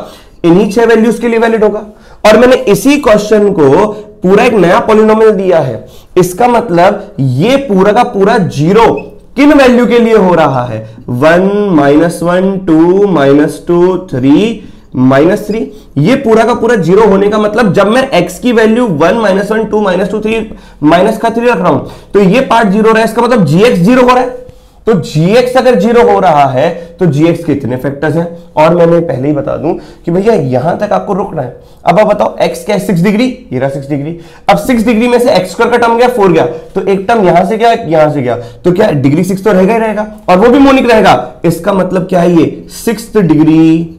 इन्हीं 6 वैल्यूज के लिए वैलिड होगा। और मैंने इसी क्वेश्चन को पूरा एक नया पॉलिनोमियल दिया है, इसका मतलब ये पूरा का पूरा 0 किन वैल्यू के लिए हो रहा है? 1 माइनस 1 2 माइनस 2 3 माइनस 3। ये पूरा का पूरा 0 होने का मतलब जब मैं x की वैल्यू 1 माइनस 1 2 माइनस 2 3 माइनस का 3 रख रहा हूं तो ये पार्ट 0 हो रहा है, इसका मतलब gx 0 हो रहा है। तो gx अगर 0 हो रहा है तो gx के इतने फैक्टर्स हैं, और मैंने पहले ही बता दूं कि भैया यहां तक आपको रुकना है। अब आप बताओ x क्या है? 6 डिग्री, ये रहा 6 डिग्री। अब 6 डिग्री में से x स्क्वायर का टर्म गया 4 गया, तो एक टर्म यहां से गया यहां से गया, तो क्या डिग्री 6 तो रहेगा ही रहेगा, और वो भी मोनिक रहेगा। इसका मतलब क्या है? ये 6th degree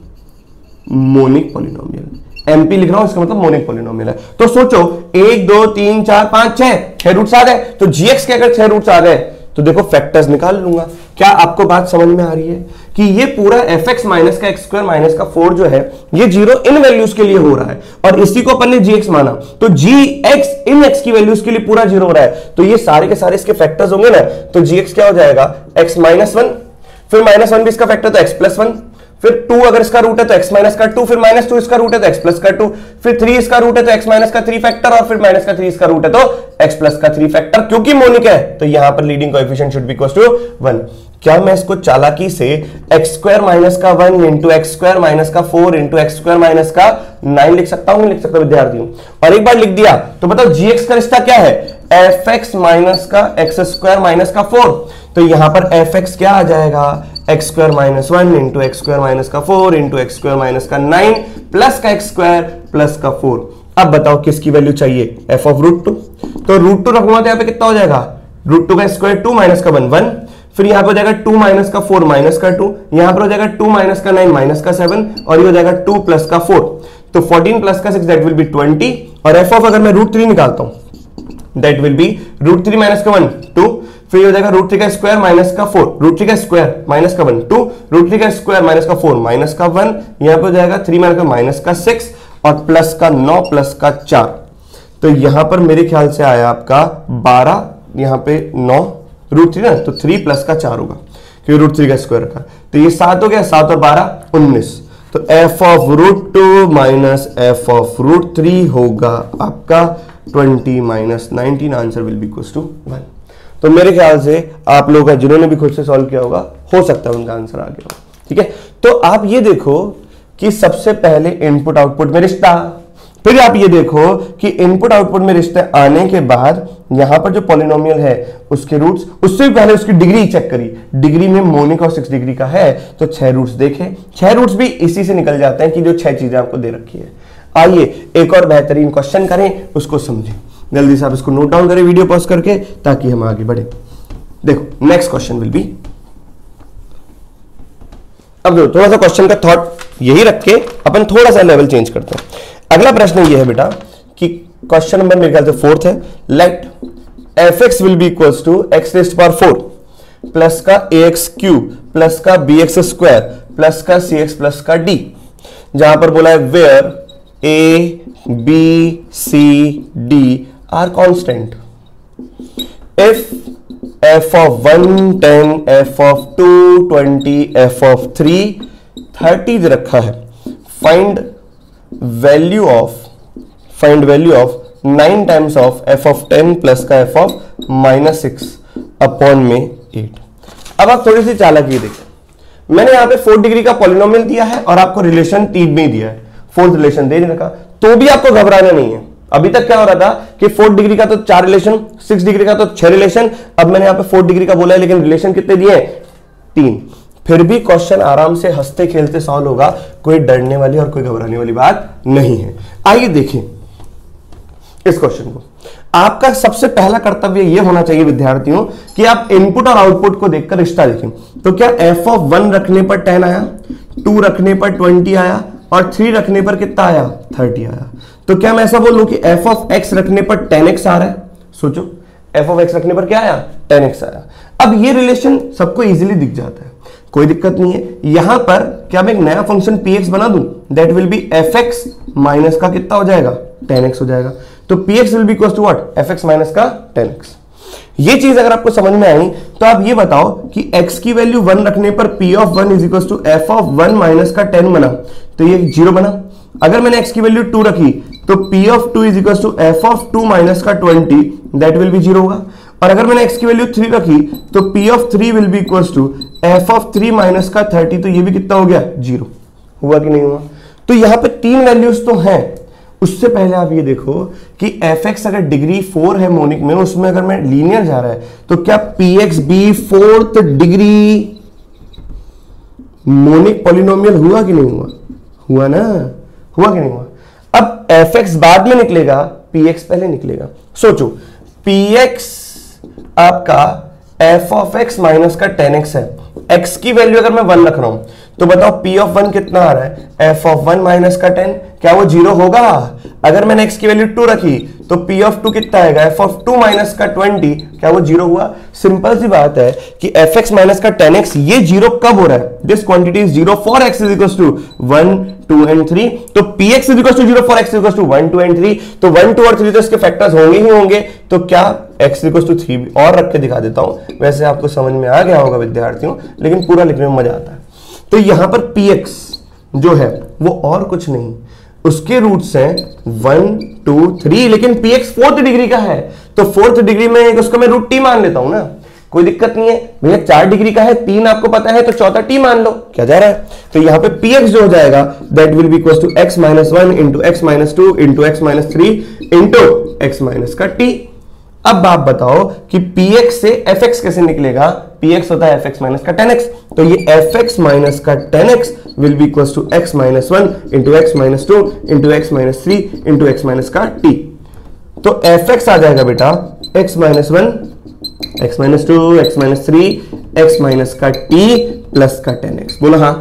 monic polynomial. MP लिख रहा हूं, इसका मतलब मोनिक पॉलिनोमियल है। तो सोचो 1 2 3 4 5 6 रूट्स आ गए, तो gx के अगर 6 रूट्स आ गए तो देखो फैक्टर्स निकाल लूंगा। क्या आपको बात समझ में आ रही है कि ये पूरा एफ एक्स माइनस का एक्स स्क्वायर माइनस का 4 जो है ये 0 इन वैल्यूज के लिए हो रहा है, और इसी को अपन ने gx माना, तो gx इन x की वैल्यूज के लिए पूरा 0 हो रहा है। तो ये सारे के सारे इसके फैक्टर्स होंगे ना, तो gx क्या हो जाएगा? x माइनस 1, फिर माइनस 1 भी इसका फैक्टर तो x प्लस 1, फिर 2 अगर इसका रूट है तो x माइनस का 2, फिर माइनस 2 इसका रूट है तो x प्लस का 2, फिर 3 इसका रूट है तो x माइनस का 3 फैक्टर, और फिर माइनस का 3 इसका रूट है तो x प्लस का 3 फैक्टर। क्योंकि मोनिक है तो यहां पर leading coefficient should be equal to 1। क्या मैं इसको चालाकी से x स्क्वायर माइनस का 1 इंटू एक्स स्क्वायर माइनस का 4 इंटू एक्स स्क्वायर माइनस का 9 लिख सकता हूं? लिख सकता विद्यार्थी हूं। और एक बार लिख दिया तो बताओ gx का रिश्ता क्या है? एफ एक्स माइनस का एक्स स्क्वायर माइनस का 4। तो यहां पर एफ एक्स क्या आ जाएगा? X square minus 1 into x square minus का 4 इंटू एक्स स्क्वायर माइनस का 9 प्लस का एक्स स्क्वायर प्लस का 4। अब बताओ किसकी वैल्यू चाहिए? F of root 2। तो रूट 2 रखूंगा तो यहां पे कितना हो जाएगा? रूट 2 का स्क्वायर 2 माइनस का 1 1, फिर यहाँ पे हो जाएगा 2 माइनस का 4 माइनस का 2, यहाँ पर हो जाएगा 2 माइनस का 9 माइनस का 7, और ये हो जाएगा 2 प्लस का 4, तो 14 प्लस का 6 दैट विल बी 20, और एफ ऑफ अगर मैं √3 निकालता हूं दैट विल बी √3 माइनस का 1 2, फिर हो जाएगा √3 का स्क्वायर माइनस का 4, √3 का स्क्वायर माइनस का 1 2, √3 का स्क्वायर माइनस का 4 माइनस का 1, यहाँ पे हो जाएगा 3 माइनस का 6 और प्लस का 9 प्लस का 4, तो यहां पर मेरे ख्याल से आया आपका 12, यहाँ पे 9 √3 ना, तो 3 प्लस का 4 होगा क्योंकि √3 का स्क्वायर रखा, तो ये 7 हो गया, 7 और 12 19, तो f of √2 minus f of √3 होगा आपका 20 माइनस 19, answer will be equals to 1। तो मेरे ख्याल से आप लोगों का जिन्होंने भी खुद से सॉल्व किया होगा हो सकता है उनका आंसर आ गया होगा। ठीक है, तो आप ये देखो कि सबसे पहले इनपुट आउटपुट में रिश्ता, फिर आप ये देखो कि इनपुट आउटपुट में रिश्ते आने के बाद यहां पर जो पॉलिनोमियल है उसके रूट्स, उससे भी पहले उसकी डिग्री चेक करी, डिग्री में मोनिक और 6 डिग्री का है तो 6 रूट्स देखे, 6 रूट्स भी इसी से निकल जाते हैं कि जो 6 चीजें आपको दे रखी है। आइए एक और बेहतरीन क्वेश्चन करें, उसको समझें, जल्दी से आप इसको नोट डाउन करें वीडियो पॉज करके ताकि हम आगे बढ़े। देखो नेक्स्ट क्वेश्चन विल बी, अब देखो थोड़ा सा क्वेश्चन का थॉट यही रख के अपन थोड़ा सा लेवल चेंज करते हैं। अगला प्रश्न ये है बेटा कि क्वेश्चन नंबर मेरे ख्याल से 4th है, let fx will be equals to x raised power 4 plus का ax क्यूब प्लस का bx स्क्वायर प्लस का cx प्लस का d, जहां पर बोला है where a b c d are constant, if f of 1 10 f of 2 20 f of 3 30 दे रखा है, find value of 9 times of f of 10 plus का f of -6 अपॉन में 8। अब आप थोड़ी सी चालाकी देखें, मैंने यहां पे 4 डिग्री का पॉलिनोमियल दिया है और आपको रिलेशन 3 में ही दिया है, 4th रिलेशन दे नहीं रखा, तो भी आपको घबराना नहीं है। अभी तक क्या हो रहा था कि 4 डिग्री का तो 4 रिलेशन, 6 डिग्री का तो 6 रिलेशन, अब मैंने यहां पे 4 डिग्री का बोला है लेकिन रिलेशन कितने दिए हैं 3, फिर भी क्वेश्चन आराम से हंसते खेलते सॉल्व होगा, कोई डरने वाली और कोई घबराने वाली बात नहीं है। आइए देखें इस क्वेश्चन को। आपका सबसे पहला कर्तव्य यह होना चाहिए विद्यार्थियों कि आप इनपुट और आउटपुट को देखकर रिश्ता देखें। तो क्या f of 1 रखने पर 10 आया, 2 रखने पर 20 आया और 3 रखने पर कितना आया 30 आया, तो क्या मैं ऐसा बोलूं कि f of x रखने पर 10x आ रहा है? सोचो f of x रखने पर क्या आया 10x आया। अब ये रिलेशन सबको इजीली दिख जाता है, कोई दिक्कत नहीं है। यहां पर क्या मैं एक नया फंक्शन px बना दूं, that will be fx minus का कितना हो जाएगा 10x हो जाएगा, तो px will be equal to what fx minus का 10x। ये चीज अगर आपको समझ में आई तो आप ये बताओ कि x की वैल्यू 1 रखने पर p of 1 is equal to f of 1 minus का 10 बना, तो ये 0 बना। अगर मैंने x की वैल्यू 2 रखी तो p of 2 is equal to f of 2 minus का 20, दैट विल बी 0 होगा। और अगर मैंने x की वैल्यू 3 रखी तो p of 3 will be equal to f of 3 minus का 30, तो ये भी कितना हो गया 0। हुआ कि नहीं हुआ? तो यहां पे 3 वैल्यूज तो हैं। उससे पहले आप ये देखो कि fx अगर डिग्री 4 है मोनिक में, उसमें अगर मैं लीनियर जा रहा है तो क्या px भी 4th डिग्री मोनिक पॉलिनोमियल हुआ कि नहीं हुआ? हुआ ना, हुआ कि नहीं हुआ? अब fx बाद में निकलेगा, px पहले निकलेगा। सोचो px आपका f ऑफ x माइनस का 10x है, x की वैल्यू अगर मैं 1 रख रहा हूं तो बताओ p ऑफ 1 कितना आ रहा है f ऑफ 1 माइनस का 10, क्या वो 0 होगा? अगर मैंने x की वैल्यू 2 रखी तो p ऑफ 2 कितना आएगा f ऑफ 2 माइनस का 20, क्या वो 0 हुआ? सिंपल सी बात है कि fx माइनस का 10x ये 0 कब हो रहा है? This quantity is 0 for x is equal to 1 2 and 3, तो px is equal to 0 for x is equal to 1 2 and 3, तो 1 2 और 3 तो इसके फैक्टर्स होंगे ही होंगे, तो क्या x इक्वल टू 3 और रख के दिखा देता हूं, वैसे आपको समझ में आ गया होगा विद्यार्थियों, लेकिन पूरा लिखने में मजा आता है। तो यहां पर px जो है वो और कुछ नहीं, उसके रूट्स हैं 1 2 3, लेकिन px 4th डिग्री का है तो 4th डिग्री में उसको मैं रूट t मान लेता हूं ना, कोई दिक्कत नहीं है भैया। 4 डिग्री का है, 3 आपको पता है तो चौथा t मान लो, क्या जा रहा है? तो यहां पे px जो हो जाएगा that will be equal to x minus 1 into x minus 2 into x minus 3 into x minus का t। अब आप बताओ कि px से fx कैसे निकलेगा? px होता है fx माइनस का 10x, तो ये fx माइनस का 10x will be equal to x minus 1 into x minus 2 into x minus 3 into x minus का t। तो fx आ जाएगा बेटा x minus 1 x minus 2 x minus 3 x minus का t प्लस का 10x। बोलो हाँ।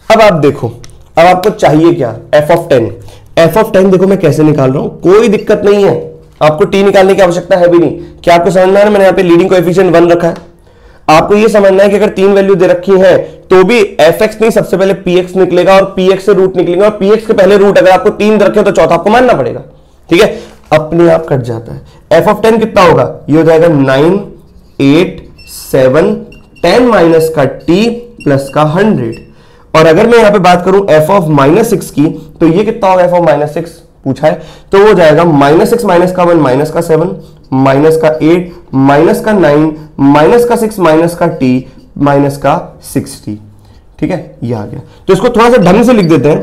अब आप देखो, अब आपको चाहिए क्या, f ऑफ 10। f ऑफ 10 देखो मैं कैसे निकाल रहा हूं, कोई दिक्कत नहीं है, आपको t निकालने की आवश्यकता है भी नहीं। क्या आपको समझना है, मैंने यहाँ पे लीडिंग कोएफिशिएंट 1 रखा है। आपको ये समझना है कि अगर 3 वैल्यू दे रखी है तो भी fx नहीं, सबसे पहले px निकलेगा और px से रूट निकलेगा, और px के पहले रूट अगर आपको 3 रखे तो चौथा आपको मानना पड़ेगा। ठीक है, अपने आप कट जाता है। f ऑफ 10 कितना होगा, ये हो जाएगा 9 8 7 10 माइनस का t प्लस का 100। और अगर मैं यहां पे बात करूं f ऑफ -6 की, तो ये कितना होगा, f ऑफ -6 पूछा है तो वो जाएगा -6 माइनस का 1 माइनस का 7 माइनस का 8 माइनस का 9 माइनस का 6 माइनस का t माइनस का 60। ठीक है, ये आ गया। तो इसको थोड़ा सा ढंग से लिख देते हैं,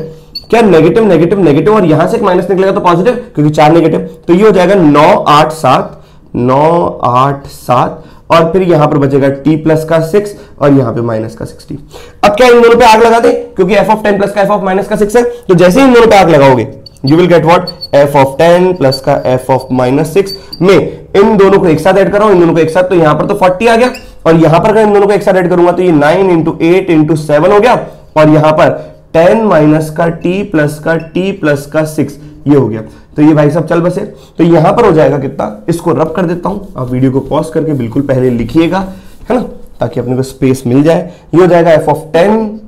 क्या नेगेटिव नेगेटिव नेगेटिव और यहां से एक माइनस निकलेगा तो पॉजिटिव, क्योंकि 4 नेगेटिव, तो ये हो जाएगा 9 8 7 9 8 7 और फिर यहां पर बचेगा t प्लस का 6 और यहां पे माइनस का 60। अब क्या इन दोनों पे आग लगा दे, क्योंकि f ऑफ 10 प्लस का f ऑफ माइनस का 6 है, तो जैसे ही इन दोनों पे आग लगाओगे you will get what, f of 10 plus का f ऑफ -6 में इन दोनों को एक साथ ऐड करो, इन दोनों को एक साथ, तो यहां पर तो 40 आ गया, और यहां पर अगर इन दोनों को एक साथ ऐड करूंगा तो ये 9 इंटू 8 इंटू 7 हो गया, और यहां पर 10 माइनस का t प्लस का 6 ये हो गया। तो ये भाई साहब चल बसे, तो यहां पर हो जाएगा कितना, इसको रब कर देता हूं, आप वीडियो को पॉज करके बिल्कुल पहले लिखिएगा, है ना, ताकि अपने को स्पेस मिल जाए। ये हो जाएगा f ऑफ 10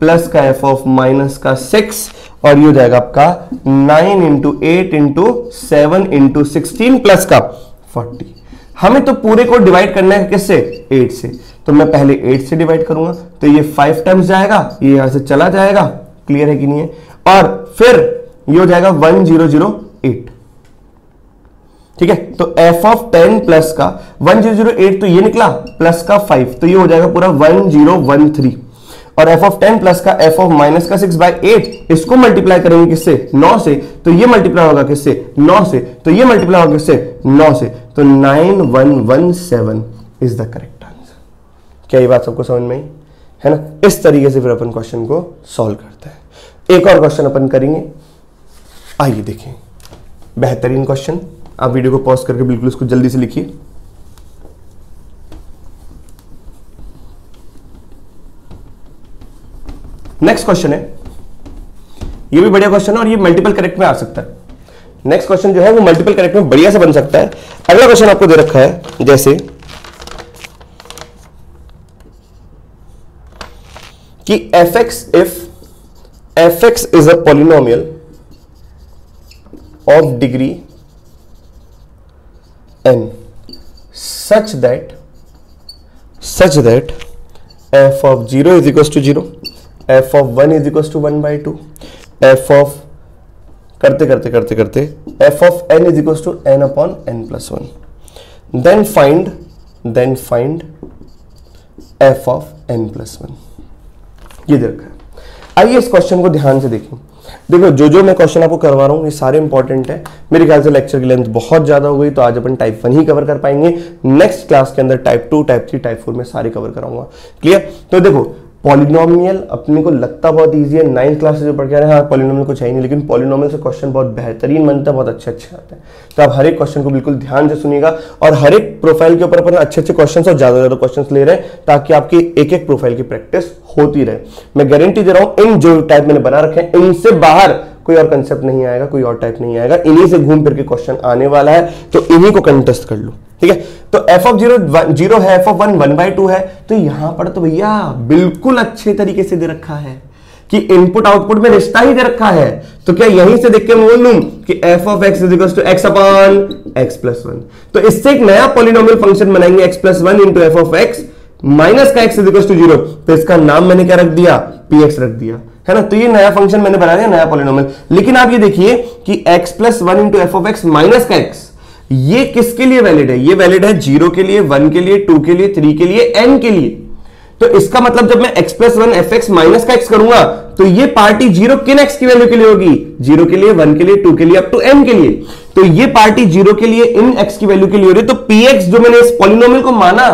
प्लस का f ऑफ माइनस का 6 और ये हो जाएगा आपका 9 इंटू 8 इंटू 7 इंटू 16 प्लस का 40। हमें तो पूरे को डिवाइड करना है किससे, 8 से, तो मैं पहले 8 से डिवाइड करूंगा, तो ये 5 टाइम्स जाएगा, ये यहां से चला जाएगा, क्लियर है कि नहीं है, और फिर ये हो जाएगा 1008। ठीक है, तो f ऑफ 10 प्लस का 1008 तो ये निकला, प्लस का 5 तो ये हो जाएगा पूरा 1013, और f ऑफ 10 प्लस का f ऑफ माइनस का 6 बाई 8 इसको मल्टीप्लाई करेंगे किससे, 9 से, तो ये मल्टीप्लाई होगा किससे, 9 से, तो ये मल्टीप्लाई होगा किससे, 9 से, तो 9117 इज द करेक्ट आंसर। क्या ये बात सबको समझ में आई, है ना। इस तरीके से फिर अपन क्वेश्चन को सॉल्व करते हैं। एक और क्वेश्चन अपन करेंगे, आइए देखें, बेहतरीन क्वेश्चन। आप वीडियो को पॉज करके बिल्कुल इसको जल्दी से लिखिए। नेक्स्ट क्वेश्चन है, ये भी बढ़िया क्वेश्चन है और ये मल्टीपल करेक्ट में आ सकता है। नेक्स्ट क्वेश्चन जो है वो मल्टीपल करेक्ट में बढ़िया से बन सकता है। अगला क्वेश्चन आपको दे रखा है, जैसे कि fx if fx is a polynomial of degree n such that f of 0 is equals to 0, f of 1 is equals to 1 by 2, f of करते करते f of n is equals to n upon n plus 1, then find f of n plus 1। ये देखा है। आइए इस क्वेश्चन को ध्यान से देखें। देखो जो मैं क्वेश्चन आपको करवा रहा हूं ये सारे इंपॉर्टेंट है। मेरे ख्याल से लेक्चर की लेंथ बहुत ज्यादा हो गई, तो आज अपन टाइप 1 ही कवर कर पाएंगे। नेक्स्ट क्लास के अंदर टाइप 2, टाइप 3, टाइप 4 में सारे कवर कराऊंगा। क्लियर। तो देखो पॉलिनोमियल अपने को लगता बहुत इजी है, 9th क्लास से जो पढ़ के आ रहे हैं, हाँ पॉलिनोमियल कुछ है ही नहीं, लेकिन पॉलिनोमियल से क्वेश्चन बहुत बेहतरीन बनता है, बहुत अच्छे आते हैं। तो आप हर एक क्वेश्चन को बिल्कुल ध्यान से सुनिएगा, और हर एक प्रोफाइल के ऊपर अपन अच्छे क्वेश्चन और ज्यादा क्वेश्चन ले रहे हैं, ताकि आपकी एक एक प्रोफाइल की प्रैक्टिस होती रहे। मैं गारंटी दे रहा हूं, इन जो टाइप मैंने बना रखे हैं इनसे बाहर कोई और कंसेप्ट नहीं आएगा, कोई और टाइप नहीं आएगा, इन्हीं से घूम फिर के क्वेश्चन आने वाला है, तो इन्हीं को कंटेस्ट कर लो। ठीक है, तो f ऑफ 0 है, f ऑफ 1 1 by 2 है, तो यहां पर तो भैया बिल्कुल अच्छे तरीके से दे रखा है कि इनपुट आउटपुट में रिश्ता ही दे रखा है। तो क्या यहीं से देख के मैं बोल लूं कि f of x is equal to x upon x plus 1, तो इससे एक नया पॉलिनोमियल फंक्शन बनाएंगे x plus 1 into f of x minus का x इज इक्वल टू 0, तो इसका नाम मैंने क्या रख दिया, px रख दिया, है ना। तो ये नया फंक्शन मैंने बना दिया, नया पॉलिनोमियल। लेकिन आप ये देखिए कि x plus 1 into f of x minus का x, ये किसके लिए वैलिड है, ये वैलिड है 0 के लिए, 1 के लिए, 2 के लिए, 3 के लिए, n के लिए। तो इसका मतलब जब मैं x प्लस 1 fx माइनस का x करूंगा, तो ये पार्टी 0 किन x की वैल्यू के लिए होगी, 0 के लिए, 1 के लिए, 2 के लिए, अप टू n के लिए। तो ये पार्टी 0 के लिए इन x की वैल्यू के लिए हो रही है। तो px जो मैंने इस पॉलिनोमियल को माना,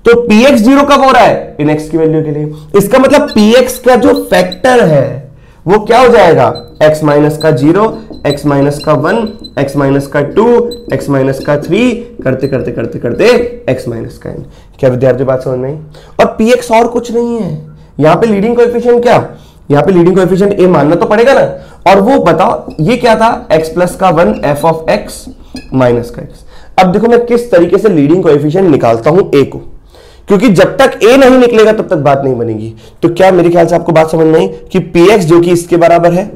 तो px 0 कब हो रहा है, इन x की वैल्यू के लिए। इसका मतलब px का जो फैक्टर है वो क्या हो जाएगा, x माइनस का 0, x माइनस का 1, x माइनस का 2, x माइनस का 3 करते करते करते करते x माइनस का n। क्या विद्यार्थी बात समझ में आई? और px और कुछ नहीं है, यहां पे लीडिंग कोएफिशिएंट क्या, यहां पे लीडिंग कोएफिशिएंट a मानना तो पड़ेगा ना। और वो बताओ ये क्या था, x प्लस का 1 f ऑफ x माइनस का x। अब देखो मैं किस तरीके से लीडिंग कोएफिशिएंट निकालता हूं a को, क्योंकि जब तक a नहीं निकलेगा तब तक बात नहीं बनेगी। तो क्या मेरे ख्याल से आपको बात समझ में आई कि px जो कि इसके बराबर है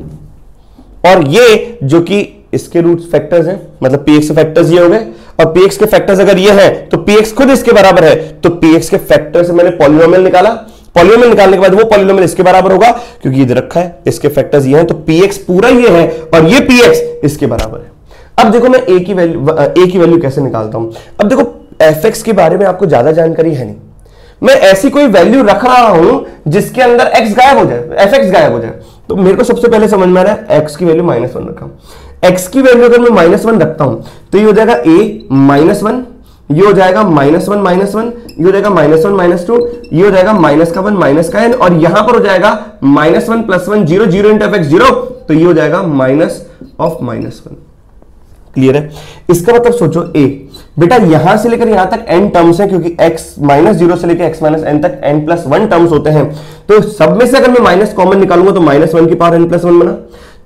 और ये जो कि इसके रूट फैक्टर्स हैं, मतलब px के फैक्टर्स ये हो गए और px के फैक्टर्स अगर ये हैं तो px खुद इसके बराबर है। तो px के फैक्टर से मैंने पॉलिनोमियल निकाला, पॉलिनोमियल निकालने के बाद वो पॉलिनोमियल इसके बराबर होगा क्योंकि इधर रखा है, इसके फैक्टर्स ये हैं, तो px पूरा ये है और ये px इसके बराबर है। अब देखो मैं a की वैल्यू कैसे निकालता हूं। अब देखो fx के बारे में आपको ज्यादा जानकारी है नहीं, मैं ऐसी कोई वैल्यू रख रहा हूं जिसके अंदर x गायब हो जाए, fx गायब हो जाए। तो मेरे को सबसे पहले समझ में आ रहा है x की वैल्यू -1 रखा हूं। x की वैल्यू अगर मैं -1 रखता हूं तो ये हो जाएगा a -1, ये हो जाएगा -1 -1, ये हो जाएगा -1 -2, ये हो जाएगा -1 माइनस का n, और यहां पर हो जाएगा -1 + 1 0 0 इंटू fx 0, तो ये हो जाएगा -1। क्लियर है? इसका मतलब सोचो a बेटा यहां से लेकर यहां तक n टर्म्स हैं, क्योंकि x -0 से लेकर x -n तक n + 1 टर्म्स होते हैं। तो सब में से अगर मैं माइनस कॉमन निकालूंगा तो -1 की पावर n + 1 बना,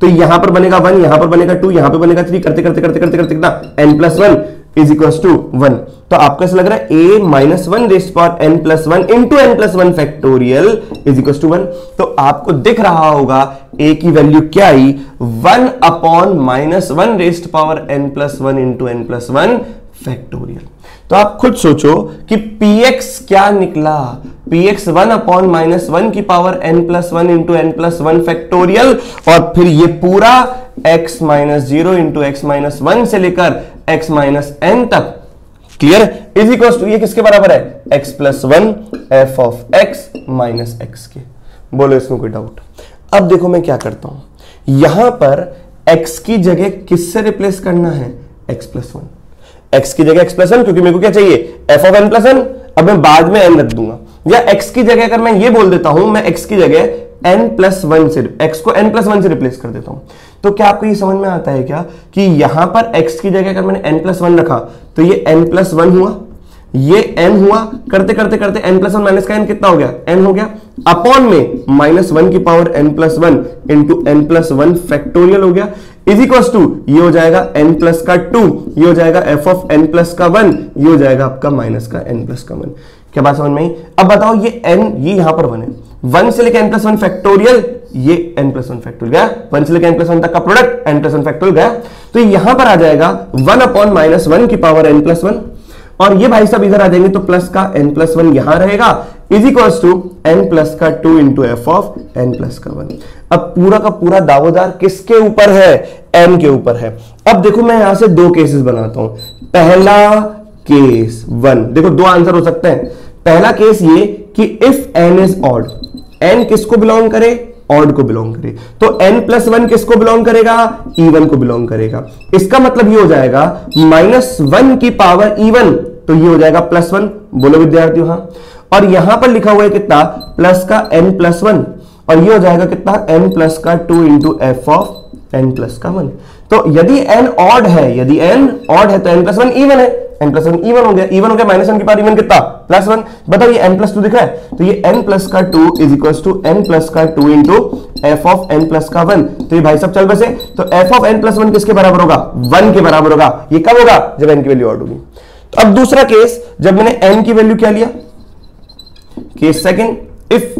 तो यहां पर बनेगा 1, यहां पर बनेगा 2, यहां पर बनेगा 3, करते करते करते करते करते कितना n + 1 = 1। तो आपको ऐसा लग रहा है a -1 raised power n + 1 into n + 1 factorial = 1। तो आपको दिख रहा होगा a की वैल्यू क्या आई, 1/-1 raised power n + 1 into n + 1 factorial. तो आप खुद सोचो कि px क्या निकला, px 1/-1 की power n + 1 into n + 1 factorial, और फिर ये पूरा x -0 इंटू x -1 से लेकर x -n तक। क्लियर? = ये किसके बराबर है, x + 1 f of x minus x के। बोलो इसमें कोई डाउट? अब देखो मैं क्या करता हूं, यहां पर x की जगह किससे रिप्लेस करना है, x + 1। x की जगह x + 1, क्योंकि मेरे को क्या चाहिए, f ऑफ n + 1। अब मैं बाद में n रख दूंगा, या x की जगह अगर मैं ये बोल देता हूं, मैं x की जगह n + 1 से, x को n + 1 से रिप्लेस कर देता हूं। तो क्या आपको ये समझ में आता है क्या कि यहां पर x की जगह अगर मैंने n + 1 रखा तो ये n + 1 हुआ, ये n हुआ, करते करते करते n + 1 माइनस का n कितना हो गया, n हो गया, अपॉन में -1 की power n + 1 into n + 1 factorial हो गया, ये हो जाएगा n + का 2, ये हो जाएगा f ऑफ n + का 1, ये हो जाएगा आपका -n + का 1। क्या बात समझ में आई? अब बताओ ये n, ये यहां पर 1 है, 1 से लेकर n + 1 फैक्टोरियल, ये n + 1 फैक्टोरियल गया, 1 से लेकर n + 1 तक का प्रोडक्ट n + 1 फैक्टोरियल गया, तो यहां पर आ जाएगा 1/-1 की पावर n + 1, और ये भाई साहब इधर आ जाएंगे तो प्लस का n + 1 यहां रहेगा, n + का 2 इंटू f ऑफ n + का 1। अब पूरा का पूरा दावेदार किसके ऊपर है, n के ऊपर है। अब देखो मैं यहां से दो केसेस बनाता हूं। पहला केस 1, देखो दो आंसर हो सकते हैं। पहला केस ये कि if n is odd, n किसको बिलोंग करे, ऑड को बिलोंग करे, तो n + 1 किसको बिलोंग करेगा, इवन को बिलोंग करेगा। इसका मतलब ये हो जाएगा -1 की पावर इवन, तो ये हो जाएगा +1। बोलो विद्यार्थियों हाँ। और यहां पर लिखा हुआ है कितना, प्लस का n + 1, और ये हो जाएगा कितना, n + का 2 इंटू f ऑफ n + का 1। तो यदि n ऑड है, यदि n ऑड है तो n + 1 इवन है, n + 1 इवन हो गया, इवन हो गया, -1 की पावर इवन कितना, +1। बताओ ये n + 2 दिख रहा है, तो ये n + का 2 = n + का 2 इंटू f ऑफ n + का 1। तो ये भाई सब चल बसे, तो f ऑफ n + 1 किसके बराबर होगा, 1 के बराबर होगा। ये कब होगा, जब n की वैल्यू ऑड होगी। तो अब दूसरा केस, जब मैंने n की वैल्यू क्या लिया, case second, if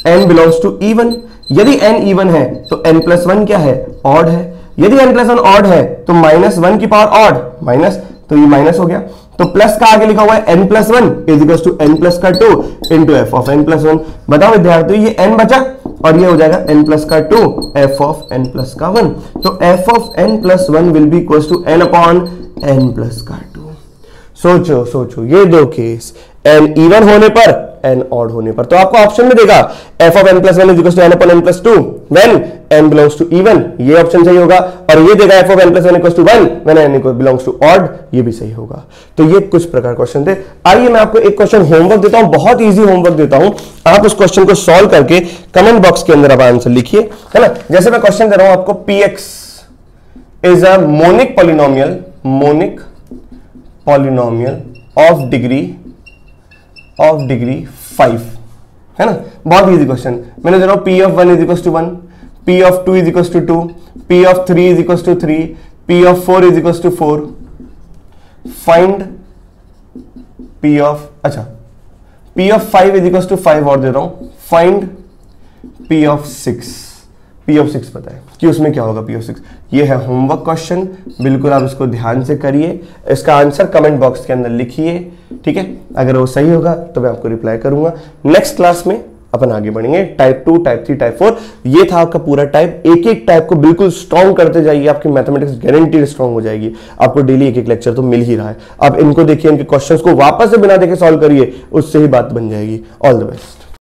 n belongs to even, यदि n इवन है तो n + 1 क्या है, ऑड है। यदि n + 1 ऑड है तो -1 की पावर ऑड, माइनस, तो ये माइनस हो गया, तो प्लस का आगे लिखा हुआ है n + 1 = n + का 2 इंटू f ऑफ n + 1। बताओ विद्यार्थियों ये n बचा, और ये हो जाएगा n + का 2 f ऑफ n + का 1। तो f of n + 1 will be = n/n + का 2। सोचो ये दो केस, n इवन होने पर, n ऑड होने पर। तो आपको ऑप्शन में देगा f of n + 1 = n/n + 2 when n belongs to even, ये ऑप्शन सही होगा। और ये देगा f of n + 1 = 1 when n belongs to odd, ये भी सही होगा। तो ये कुछ प्रकार क्वेश्चन थे। आइए मैं आपको एक क्वेश्चन होमवर्क देता हूं, बहुत इजी होमवर्क देता हूं, आप उस क्वेश्चन को सॉल्व करके कमेंट बॉक्स के अंदर आप आंसर लिखिए, है ना। जैसे मैं क्वेश्चन दे रहा हूं आपको, px is a monic polynomial of degree 5, है ना। बहुत इजी क्वेश्चन। मैंने दे रहा हूं P of 1 is equal to 1, P of 2 is equal to 2, P of 3 is equal to 3, P of 4 is equal to 4, find P of, अच्छा P of 5 is equal to 5 और दे रहा हूं, find P of 6। P of 6 पता है कि उसमें क्या होगा P of 6। ये है होमवर्क क्वेश्चन, बिल्कुल आप इसको ध्यान से करिए, इसका आंसर कमेंट बॉक्स के अंदर लिखिए, ठीक है। अगर वो सही होगा तो मैं आपको रिप्लाई करूंगा। नेक्स्ट क्लास में अपन आगे बढ़ेंगे, टाइप 2, टाइप 3, टाइप 4। ये था आपका पूरा टाइप। एक एक टाइप को बिल्कुल स्ट्रॉन्ग करते जाइए, आपकी मैथमेटिक्स गारंटीड स्ट्रॉन्ग हो जाएगी। आपको डेली एक एक लेक्चर तो मिल ही रहा है। आप इनको देखिए, इनके क्वेश्चंस को वापस से बिना देखे सॉल्व करिए, उससे ही बात बन जाएगी। All the best.